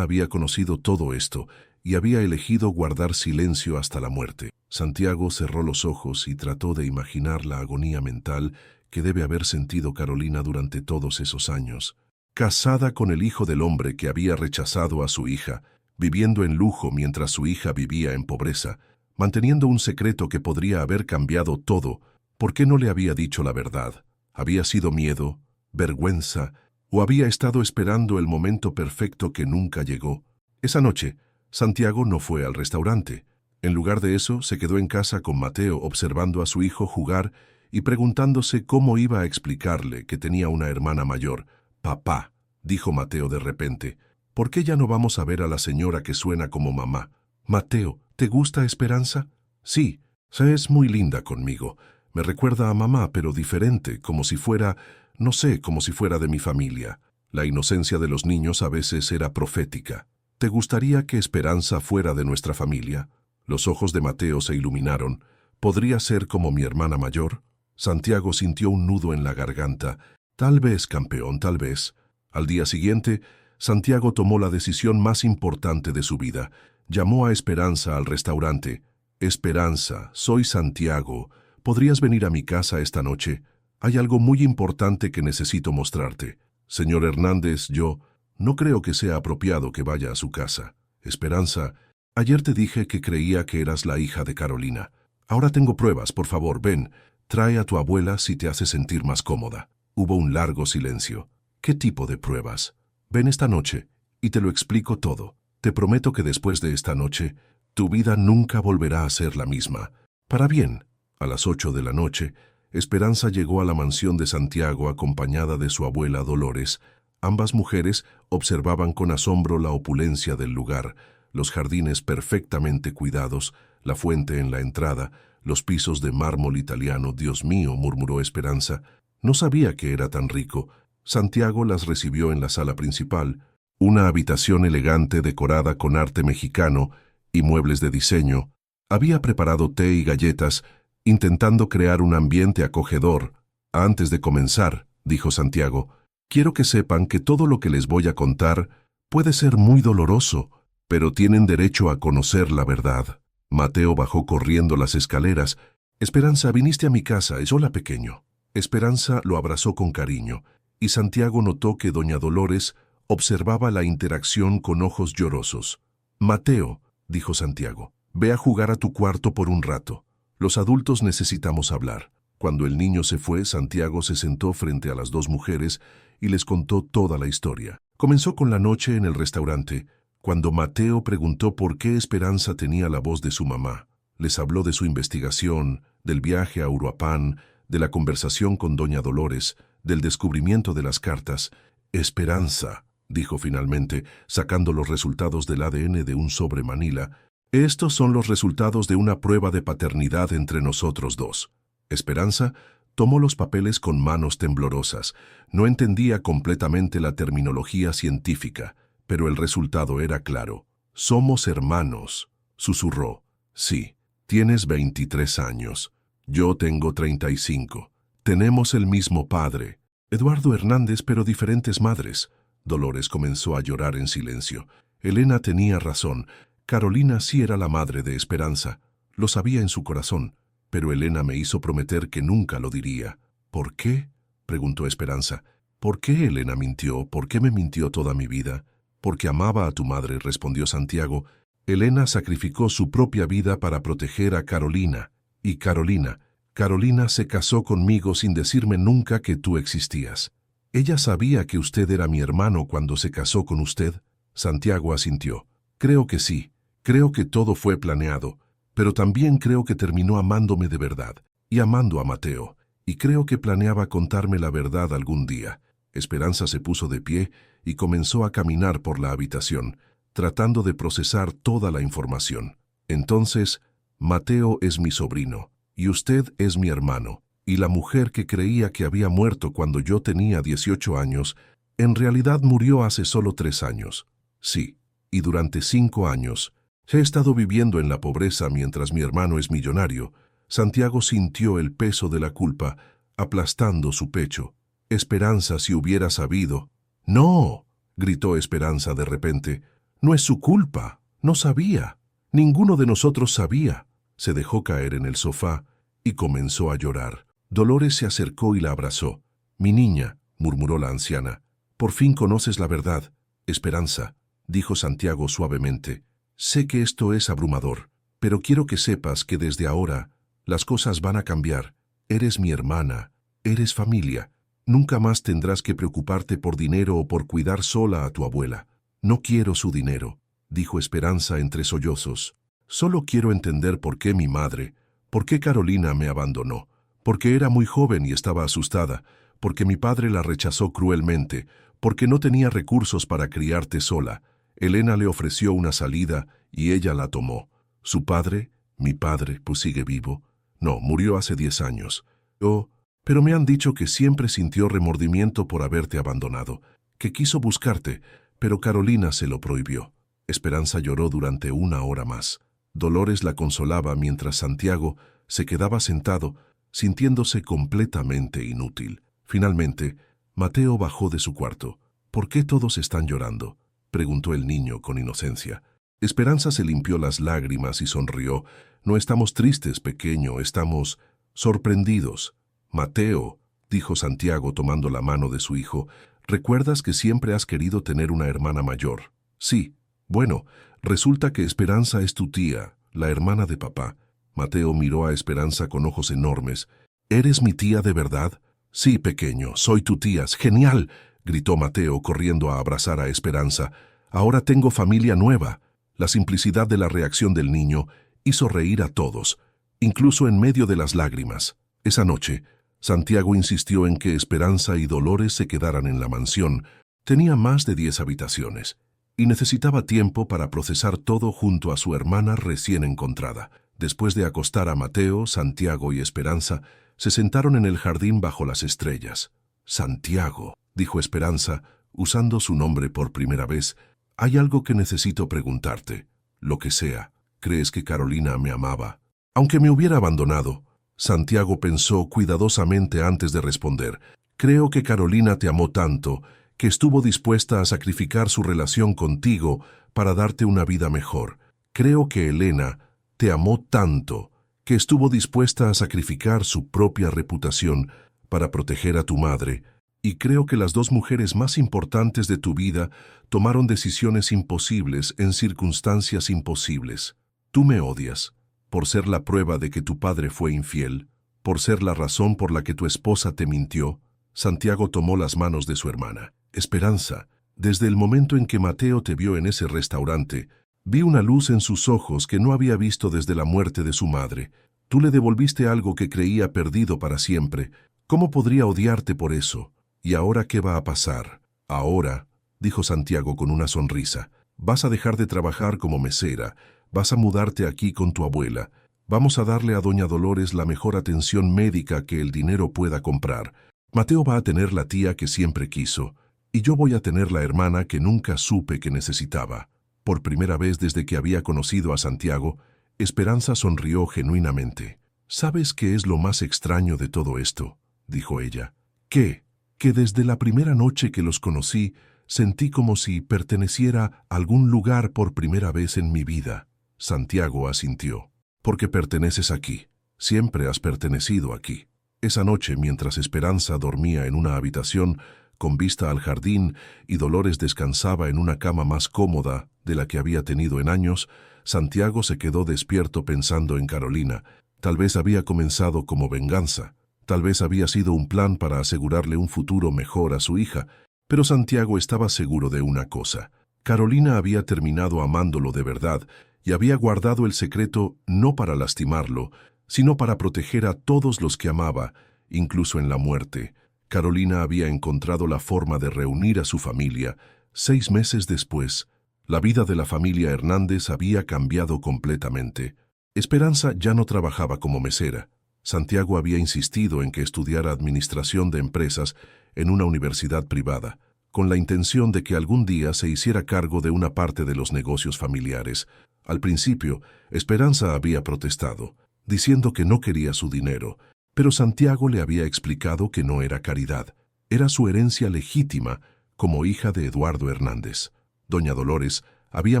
había conocido todo esto y había elegido guardar silencio hasta la muerte. Santiago cerró los ojos y trató de imaginar la agonía mental que debe haber sentido Carolina durante todos esos años. Casada con el hijo del hombre que había rechazado a su hija, viviendo en lujo mientras su hija vivía en pobreza, manteniendo un secreto que podría haber cambiado todo. ¿Por qué no le había dicho la verdad? ¿Había sido miedo, vergüenza, o había estado esperando el momento perfecto que nunca llegó? Esa noche, Santiago no fue al restaurante. En lugar de eso, se quedó en casa con Mateo observando a su hijo jugar y preguntándose cómo iba a explicarle que tenía una hermana mayor. «Papá», dijo Mateo de repente, «¿por qué ya no vamos a ver a la señora que suena como mamá?» «Mateo, ¿te gusta Esperanza?» «Sí, es muy linda conmigo. Me recuerda a mamá, pero diferente, como si fuera, no sé, como si fuera de mi familia». La inocencia de los niños a veces era profética. ¿Te gustaría que Esperanza fuera de nuestra familia? Los ojos de Mateo se iluminaron. ¿Podría ser como mi hermana mayor? Santiago sintió un nudo en la garganta. Tal vez, campeón, tal vez. Al día siguiente, Santiago tomó la decisión más importante de su vida. Llamó a Esperanza al restaurante. Esperanza, soy Santiago. ¿Podrías venir a mi casa esta noche? Hay algo muy importante que necesito mostrarte. Señor Hernández, yo no creo que sea apropiado que vaya a su casa. Esperanza, ayer te dije que creía que eras la hija de Carolina. Ahora tengo pruebas, por favor, ven. Trae a tu abuela si te hace sentir más cómoda. Hubo un largo silencio. ¿Qué tipo de pruebas? Ven esta noche y te lo explico todo. Te prometo que después de esta noche, tu vida nunca volverá a ser la misma. Para bien. A las 8 de la noche, Esperanza llegó a la mansión de Santiago acompañada de su abuela Dolores. Ambas mujeres observaban con asombro la opulencia del lugar, los jardines perfectamente cuidados, la fuente en la entrada, los pisos de mármol italiano. Dios mío, murmuró Esperanza. No sabía que era tan rico. Santiago las recibió en la sala principal, una habitación elegante decorada con arte mexicano y muebles de diseño. Había preparado té y galletas, intentando crear un ambiente acogedor. Antes de comenzar, dijo Santiago, quiero que sepan que todo lo que les voy a contar puede ser muy doloroso, pero tienen derecho a conocer la verdad. Mateo bajó corriendo las escaleras. Esperanza, viniste a mi casa, es hola pequeño. Esperanza lo abrazó con cariño, y Santiago notó que doña Dolores observaba la interacción con ojos llorosos. Mateo, dijo Santiago, ve a jugar a tu cuarto por un rato. Los adultos necesitamos hablar. Cuando el niño se fue, Santiago se sentó frente a las dos mujeres y les contó toda la historia. Comenzó con la noche en el restaurante, cuando Mateo preguntó por qué Esperanza tenía la voz de su mamá. Les habló de su investigación, del viaje a Uruapan, de la conversación con doña Dolores, del descubrimiento de las cartas. Esperanza, dijo finalmente, sacando los resultados del ADN de un sobre Manila. Estos son los resultados de una prueba de paternidad entre nosotros dos. Esperanza tomó los papeles con manos temblorosas. No entendía completamente la terminología científica, pero el resultado era claro. Somos hermanos, susurró. Sí, tienes 23 años. Yo tengo 35. Tenemos el mismo padre. Eduardo Hernández, pero diferentes madres. Dolores comenzó a llorar en silencio. Elena tenía razón. Carolina sí era la madre de Esperanza. Lo sabía en su corazón, pero Elena me hizo prometer que nunca lo diría. ¿Por qué?, preguntó Esperanza. ¿Por qué Elena mintió? ¿Por qué me mintió toda mi vida? Porque amaba a tu madre, respondió Santiago. Elena sacrificó su propia vida para proteger a Carolina. Y Carolina se casó conmigo sin decirme nunca que tú existías. ¿Ella sabía que usted era mi hermano cuando se casó con usted? Santiago asintió. Creo que sí. Creo que todo fue planeado, pero también creo que terminó amándome de verdad, y amando a Mateo, y creo que planeaba contarme la verdad algún día. Esperanza se puso de pie y comenzó a caminar por la habitación, tratando de procesar toda la información. Entonces, Mateo es mi sobrino, y usted es mi hermano, y la mujer que creía que había muerto cuando yo tenía 18 años, en realidad murió hace solo 3 años. Sí, y durante 5 años, he estado viviendo en la pobreza mientras mi hermano es millonario. Santiago sintió el peso de la culpa, aplastando su pecho. Esperanza, si hubiera sabido. ¡No!, gritó Esperanza de repente. No es su culpa. No sabía. Ninguno de nosotros sabía. Se dejó caer en el sofá y comenzó a llorar. Dolores se acercó y la abrazó. Mi niña, murmuró la anciana, por fin conoces la verdad. Esperanza, dijo Santiago suavemente, sé que esto es abrumador, pero quiero que sepas que desde ahora las cosas van a cambiar. Eres mi hermana, eres familia. Nunca más tendrás que preocuparte por dinero o por cuidar sola a tu abuela. No quiero su dinero, dijo Esperanza entre sollozos. Solo quiero entender por qué mi madre, por qué Carolina me abandonó, porque era muy joven y estaba asustada, porque mi padre la rechazó cruelmente, porque no tenía recursos para criarte sola. Elena le ofreció una salida y ella la tomó. Su padre, mi padre, pues sigue vivo. No, murió hace 10 años. Oh, pero me han dicho que siempre sintió remordimiento por haberte abandonado, que quiso buscarte, pero Carolina se lo prohibió. Esperanza lloró durante 1 hora más. Dolores la consolaba mientras Santiago se quedaba sentado, sintiéndose completamente inútil. Finalmente, Mateo bajó de su cuarto. «¿Por qué todos están llorando?», preguntó el niño con inocencia. Esperanza se limpió las lágrimas y sonrió. «No estamos tristes, pequeño, estamos sorprendidos». «Mateo», dijo Santiago tomando la mano de su hijo, «¿recuerdas que siempre has querido tener una hermana mayor?». «Sí». «Bueno, resulta que Esperanza es tu tía, la hermana de papá». Mateo miró a Esperanza con ojos enormes. «¿Eres mi tía de verdad?». «Sí, pequeño, soy tu tía». «Genial», gritó Mateo corriendo a abrazar a Esperanza. «Ahora tengo familia nueva». La simplicidad de la reacción del niño hizo reír a todos, incluso en medio de las lágrimas. Esa noche, Santiago insistió en que Esperanza y Dolores se quedaran en la mansión. Tenía más de 10 habitaciones y necesitaba tiempo para procesar todo junto a su hermana recién encontrada. Después de acostar a Mateo, Santiago y Esperanza, se sentaron en el jardín bajo las estrellas. «Santiago», dijo Esperanza, usando su nombre por primera vez, «hay algo que necesito preguntarte. Lo que sea. ¿Crees que Carolina me amaba? Aunque me hubiera abandonado». Santiago pensó cuidadosamente antes de responder. «Creo que Carolina te amó tanto que estuvo dispuesta a sacrificar su relación contigo para darte una vida mejor. Creo que Elena te amó tanto que estuvo dispuesta a sacrificar su propia reputación para proteger a tu madre. Y creo que las dos mujeres más importantes de tu vida tomaron decisiones imposibles en circunstancias imposibles. Tú me odias por ser la prueba de que tu padre fue infiel, por ser la razón por la que tu esposa te mintió». Santiago tomó las manos de su hermana. «Esperanza, desde el momento en que Mateo te vio en ese restaurante, vi una luz en sus ojos que no había visto desde la muerte de su madre. Tú le devolviste algo que creía perdido para siempre. ¿Cómo podría odiarte por eso? ¿Y ahora qué va a pasar?». «Ahora», dijo Santiago con una sonrisa, «vas a dejar de trabajar como mesera, vas a mudarte aquí con tu abuela. Vamos a darle a doña Dolores la mejor atención médica que el dinero pueda comprar. Mateo va a tener la tía que siempre quiso, y yo voy a tener la hermana que nunca supe que necesitaba». Por primera vez desde que había conocido a Santiago, Esperanza sonrió genuinamente. «¿Sabes qué es lo más extraño de todo esto?», dijo ella. «¿Qué?». «Que desde la primera noche que los conocí, sentí como si perteneciera a algún lugar por primera vez en mi vida». Santiago asintió. «Porque perteneces aquí. Siempre has pertenecido aquí». Esa noche, mientras Esperanza dormía en una habitación con vista al jardín y Dolores descansaba en una cama más cómoda de la que había tenido en años, Santiago se quedó despierto pensando en Carolina. Tal vez había comenzado como venganza, tal vez había sido un plan para asegurarle un futuro mejor a su hija, pero Santiago estaba seguro de una cosa: Carolina había terminado amándolo de verdad y había guardado el secreto no para lastimarlo, sino para proteger a todos los que amaba, incluso en la muerte. Carolina había encontrado la forma de reunir a su familia. 6 meses después, la vida de la familia Hernández había cambiado completamente. Esperanza ya no trabajaba como mesera. Santiago había insistido en que estudiara administración de empresas en una universidad privada, con la intención de que algún día se hiciera cargo de una parte de los negocios familiares. Al principio, Esperanza había protestado, diciendo que no quería su dinero, pero Santiago le había explicado que no era caridad, era su herencia legítima como hija de Eduardo Hernández. Doña Dolores había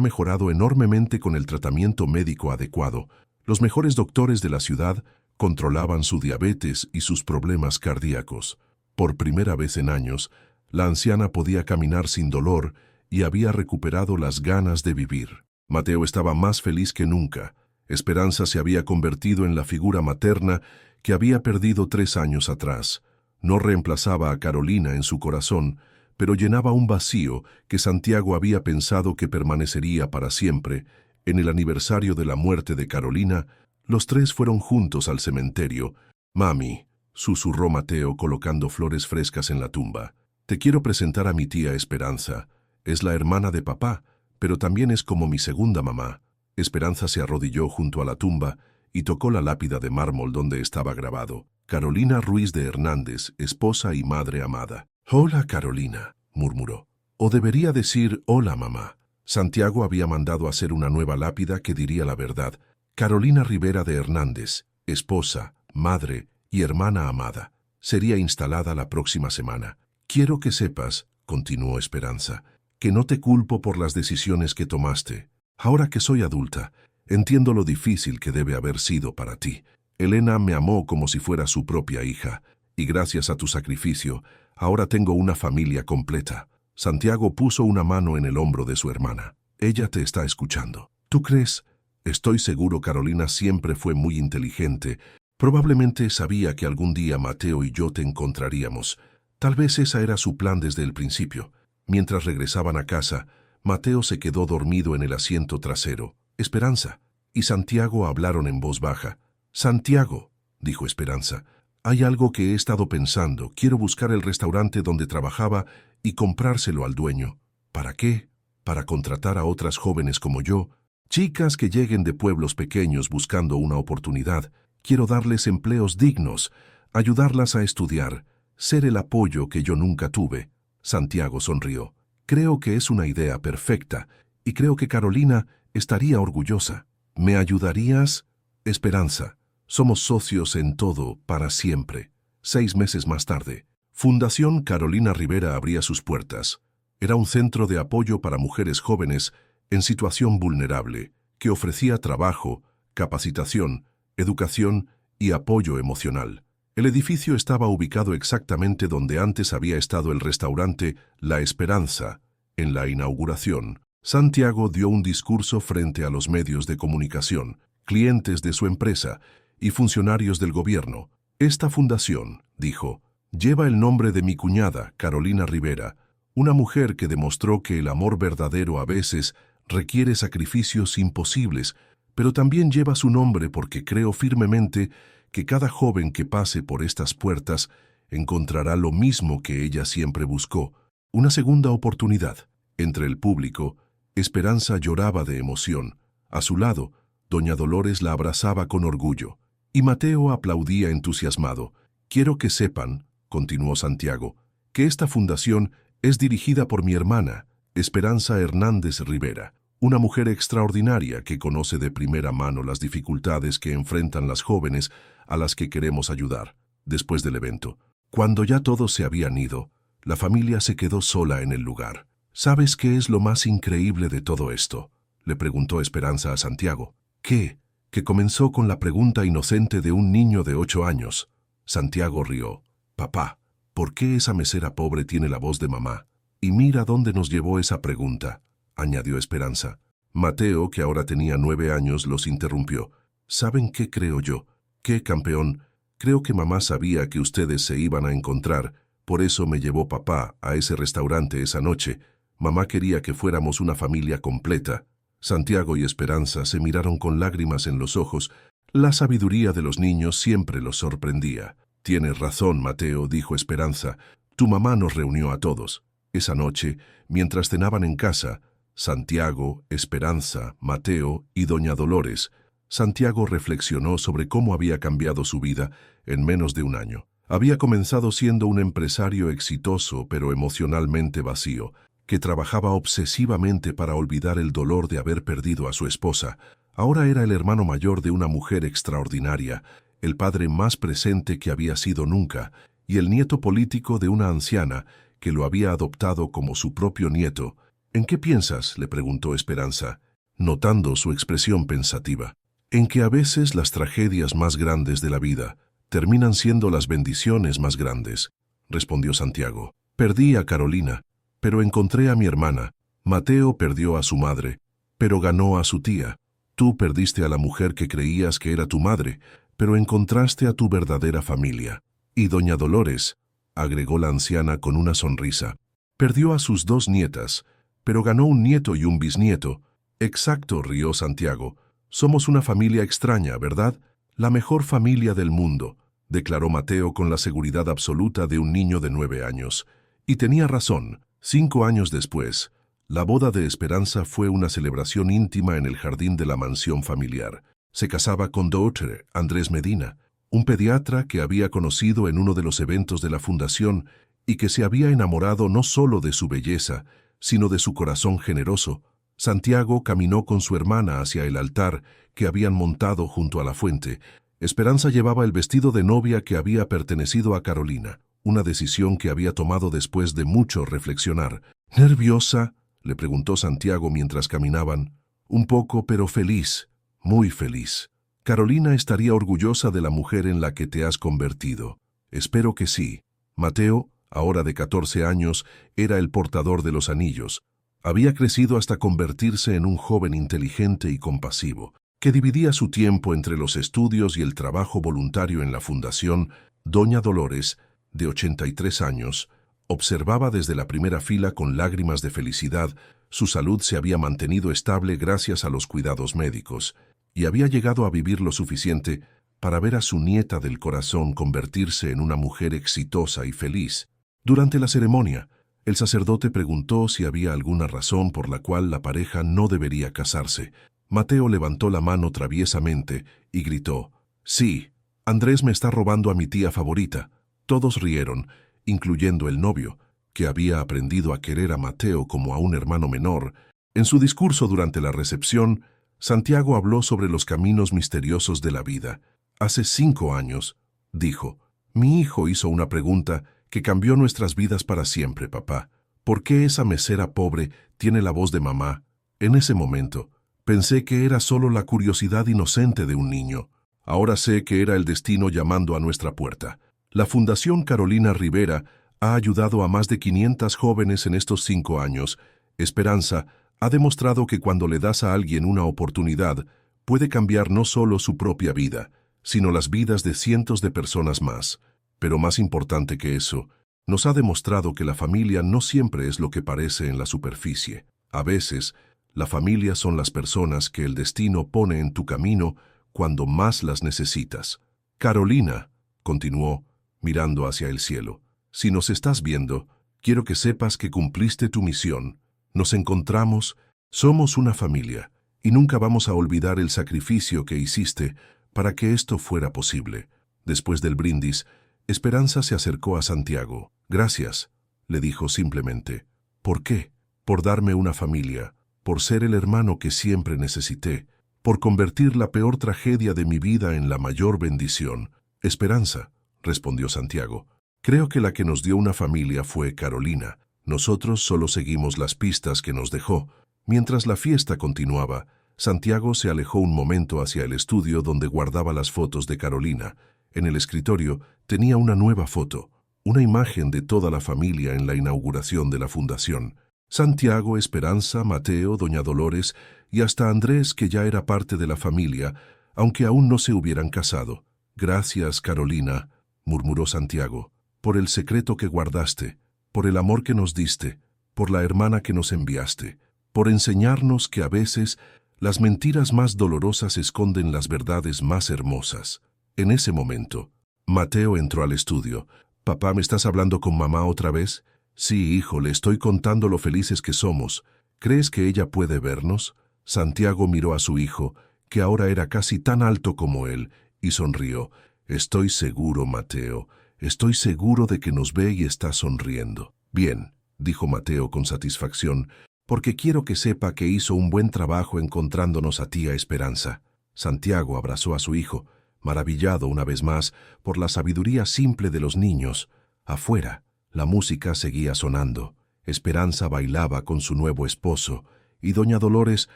mejorado enormemente con el tratamiento médico adecuado. Los mejores doctores de la ciudad controlaban su diabetes y sus problemas cardíacos. Por primera vez en años, la anciana podía caminar sin dolor y había recuperado las ganas de vivir. Mateo estaba más feliz que nunca. Esperanza se había convertido en la figura materna que había perdido 3 años atrás. No reemplazaba a Carolina en su corazón, pero llenaba un vacío que Santiago había pensado que permanecería para siempre. En el aniversario de la muerte de Carolina, los 3 fueron juntos al cementerio. «Mami», susurró Mateo colocando flores frescas en la tumba, «te quiero presentar a mi tía Esperanza. Es la hermana de papá, pero también es como mi segunda mamá». Esperanza se arrodilló junto a la tumba y tocó la lápida de mármol donde estaba grabado: «Carolina Ruiz de Hernández, esposa y madre amada». «Hola, Carolina», murmuró. O debería decir, hola mamá. Santiago había mandado hacer una nueva lápida que diría la verdad. Carolina Rivera de Hernández, esposa, madre y hermana amada. Sería instalada la próxima semana. Quiero que sepas, continuó Esperanza, que no te culpo por las decisiones que tomaste. Ahora que soy adulta, entiendo lo difícil que debe haber sido para ti. Elena me amó como si fuera su propia hija, y gracias a tu sacrificio, ahora tengo una familia completa. Santiago puso una mano en el hombro de su hermana. Ella te está escuchando. ¿Tú crees? Estoy seguro Carolina siempre fue muy inteligente. Probablemente sabía que algún día Mateo y yo te encontraríamos. Tal vez esa era su plan desde el principio. Mientras regresaban a casa, Mateo se quedó dormido en el asiento trasero. Esperanza y Santiago hablaron en voz baja. Santiago, dijo Esperanza, hay algo que he estado pensando. Quiero buscar el restaurante donde trabajaba y comprárselo al dueño. ¿Para qué? Para contratar a otras jóvenes como yo, chicas que lleguen de pueblos pequeños buscando una oportunidad. Quiero darles empleos dignos, ayudarlas a estudiar, ser el apoyo que yo nunca tuve. Santiago sonrió. Creo que es una idea perfecta y creo que Carolina estaría orgullosa. ¿Me ayudarías? Esperanza. Somos socios en todo, para siempre. 6 meses más tarde, Fundación Carolina Rivera abría sus puertas. Era un centro de apoyo para mujeres jóvenes en situación vulnerable, que ofrecía trabajo, capacitación, educación y apoyo emocional. El edificio estaba ubicado exactamente donde antes había estado el restaurante La Esperanza. En la inauguración, Santiago dio un discurso frente a los medios de comunicación, clientes de su empresa y funcionarios del gobierno. Esta fundación, dijo, lleva el nombre de mi cuñada, Carolina Rivera, una mujer que demostró que el amor verdadero a veces requiere sacrificios imposibles, pero también lleva su nombre porque creo firmemente que cada joven que pase por estas puertas encontrará lo mismo que ella siempre buscó, una segunda oportunidad. Entre el público, Esperanza lloraba de emoción. A su lado, doña Dolores la abrazaba con orgullo, y Mateo aplaudía entusiasmado. Quiero que sepan, continuó Santiago, que esta fundación es dirigida por mi hermana, Esperanza Hernández Rivera, una mujer extraordinaria que conoce de primera mano las dificultades que enfrentan las jóvenes a las que queremos ayudar. Después del evento, cuando ya todos se habían ido, la familia se quedó sola en el lugar. ¿Sabes qué es lo más increíble de todo esto?, le preguntó Esperanza a Santiago. ¿Qué? Que comenzó con la pregunta inocente de un niño de 8 años. Santiago rió. Papá, ¿por qué esa mesera pobre tiene la voz de mamá? Y mira dónde nos llevó esa pregunta, añadió Esperanza. Mateo, que ahora tenía 9 años, los interrumpió. ¿Saben qué creo yo? ¿Qué, campeón? Creo que mamá sabía que ustedes se iban a encontrar, por eso me llevó papá a ese restaurante esa noche. Mamá quería que fuéramos una familia completa. Santiago y Esperanza se miraron con lágrimas en los ojos. La sabiduría de los niños siempre los sorprendía. Tienes razón, Mateo, dijo Esperanza. Tu mamá nos reunió a todos. Esa noche, mientras cenaban en casa, Santiago, Esperanza, Mateo y doña Dolores, Santiago reflexionó sobre cómo había cambiado su vida en menos de un año. Había comenzado siendo un empresario exitoso pero emocionalmente vacío, que trabajaba obsesivamente para olvidar el dolor de haber perdido a su esposa. Ahora era el hermano mayor de una mujer extraordinaria, el padre más presente que había sido nunca, y el nieto político de una anciana que lo había adoptado como su propio nieto. ¿En qué piensas?, le preguntó Esperanza, notando su expresión pensativa. En que a veces las tragedias más grandes de la vida terminan siendo las bendiciones más grandes, respondió Santiago. Perdí a Carolina, pero encontré a mi hermana. Mateo perdió a su madre, pero ganó a su tía. Tú perdiste a la mujer que creías que era tu madre, pero encontraste a tu verdadera familia. Y doña Dolores, agregó la anciana con una sonrisa, perdió a sus 2 nietas, pero ganó un nieto y un bisnieto. Exacto, rió Santiago. Somos una familia extraña, ¿verdad? La mejor familia del mundo, declaró Mateo con la seguridad absoluta de un niño de 9 años. Y tenía razón. 5 años después, la boda de Esperanza fue una celebración íntima en el jardín de la mansión familiar. Se casaba con Dr. Andrés Medina, un pediatra que había conocido en uno de los eventos de la fundación y que se había enamorado no solo de su belleza, sino de su corazón generoso, Santiago caminó con su hermana hacia el altar que habían montado junto a la fuente. Esperanza llevaba el vestido de novia que había pertenecido a Carolina, una decisión que había tomado después de mucho reflexionar. ¿Nerviosa?, le preguntó Santiago mientras caminaban. Un poco, pero feliz, muy feliz. Carolina estaría orgullosa de la mujer en la que te has convertido. Espero que sí. Mateo, ahora de 14 años, era el portador de los anillos. Había crecido hasta convertirse en un joven inteligente y compasivo, que dividía su tiempo entre los estudios y el trabajo voluntario en la fundación. Doña Dolores, de 83 años, observaba desde la primera fila con lágrimas de felicidad. Su salud se había mantenido estable gracias a los cuidados médicos, y había llegado a vivir lo suficiente para ver a su nieta del corazón convertirse en una mujer exitosa y feliz. Durante la ceremonia, el sacerdote preguntó si había alguna razón por la cual la pareja no debería casarse. Mateo levantó la mano traviesamente y gritó: «Sí, Andrés me está robando a mi tía favorita». Todos rieron, incluyendo el novio, que había aprendido a querer a Mateo como a un hermano menor. En su discurso durante la recepción, Santiago habló sobre los caminos misteriosos de la vida. «Hace 5 años», dijo, «mi hijo hizo una pregunta que cambió nuestras vidas para siempre, papá. ¿Por qué esa mesera pobre tiene la voz de mamá?» En ese momento, pensé que era solo la curiosidad inocente de un niño. Ahora sé que era el destino llamando a nuestra puerta. La Fundación Carolina Rivera ha ayudado a más de 500 jóvenes en estos 5 años. Esperanza ha demostrado que cuando le das a alguien una oportunidad, puede cambiar no solo su propia vida, sino las vidas de cientos de personas más. Pero más importante que eso, nos ha demostrado que la familia no siempre es lo que parece en la superficie. A veces, la familia son las personas que el destino pone en tu camino cuando más las necesitas. Carolina, continuó, mirando hacia el cielo, si nos estás viendo, quiero que sepas que cumpliste tu misión. Nos encontramos, somos una familia, y nunca vamos a olvidar el sacrificio que hiciste para que esto fuera posible. Después del brindis, Esperanza se acercó a Santiago. «Gracias», le dijo simplemente. «¿Por qué? Por darme una familia, por ser el hermano que siempre necesité, por convertir la peor tragedia de mi vida en la mayor bendición». «Esperanza», respondió Santiago. «Creo que la que nos dio una familia fue Carolina. Nosotros solo seguimos las pistas que nos dejó». Mientras la fiesta continuaba, Santiago se alejó un momento hacia el estudio donde guardaba las fotos de Carolina. En el escritorio tenía una nueva foto, una imagen de toda la familia en la inauguración de la fundación. Santiago, Esperanza, Mateo, Doña Dolores y hasta Andrés, que ya era parte de la familia, aunque aún no se hubieran casado. «Gracias, Carolina», murmuró Santiago, «por el secreto que guardaste, por el amor que nos diste, por la hermana que nos enviaste, por enseñarnos que a veces las mentiras más dolorosas esconden las verdades más hermosas». En ese momento, Mateo entró al estudio. «Papá, ¿me estás hablando con mamá otra vez?» «Sí, hijo, le estoy contando lo felices que somos. ¿Crees que ella puede vernos?» Santiago miró a su hijo, que ahora era casi tan alto como él, y sonrió. «Estoy seguro, Mateo, estoy seguro de que nos ve y está sonriendo». «Bien», dijo Mateo con satisfacción, «porque quiero que sepa que hizo un buen trabajo encontrándonos a tía Esperanza». Santiago abrazó a su hijo, maravillado una vez más por la sabiduría simple de los niños. Afuera, la música seguía sonando. Esperanza bailaba con su nuevo esposo, y Doña Dolores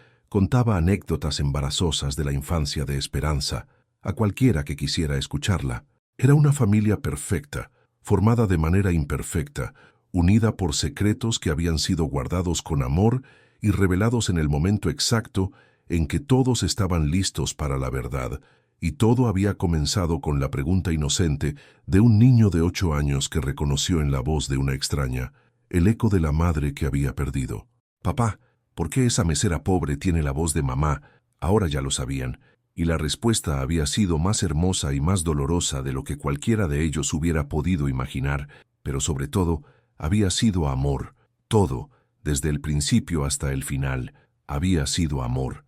contaba anécdotas embarazosas de la infancia de Esperanza a cualquiera que quisiera escucharla. Era una familia perfecta, formada de manera imperfecta, unida por secretos que habían sido guardados con amor y revelados en el momento exacto en que todos estaban listos para la verdad. Y todo había comenzado con la pregunta inocente de un niño de 8 años que reconoció en la voz de una extraña el eco de la madre que había perdido. «Papá, ¿por qué esa mesera pobre tiene la voz de mamá?» Ahora ya lo sabían, y la respuesta había sido más hermosa y más dolorosa de lo que cualquiera de ellos hubiera podido imaginar, pero sobre todo, había sido amor. Todo, desde el principio hasta el final, había sido amor.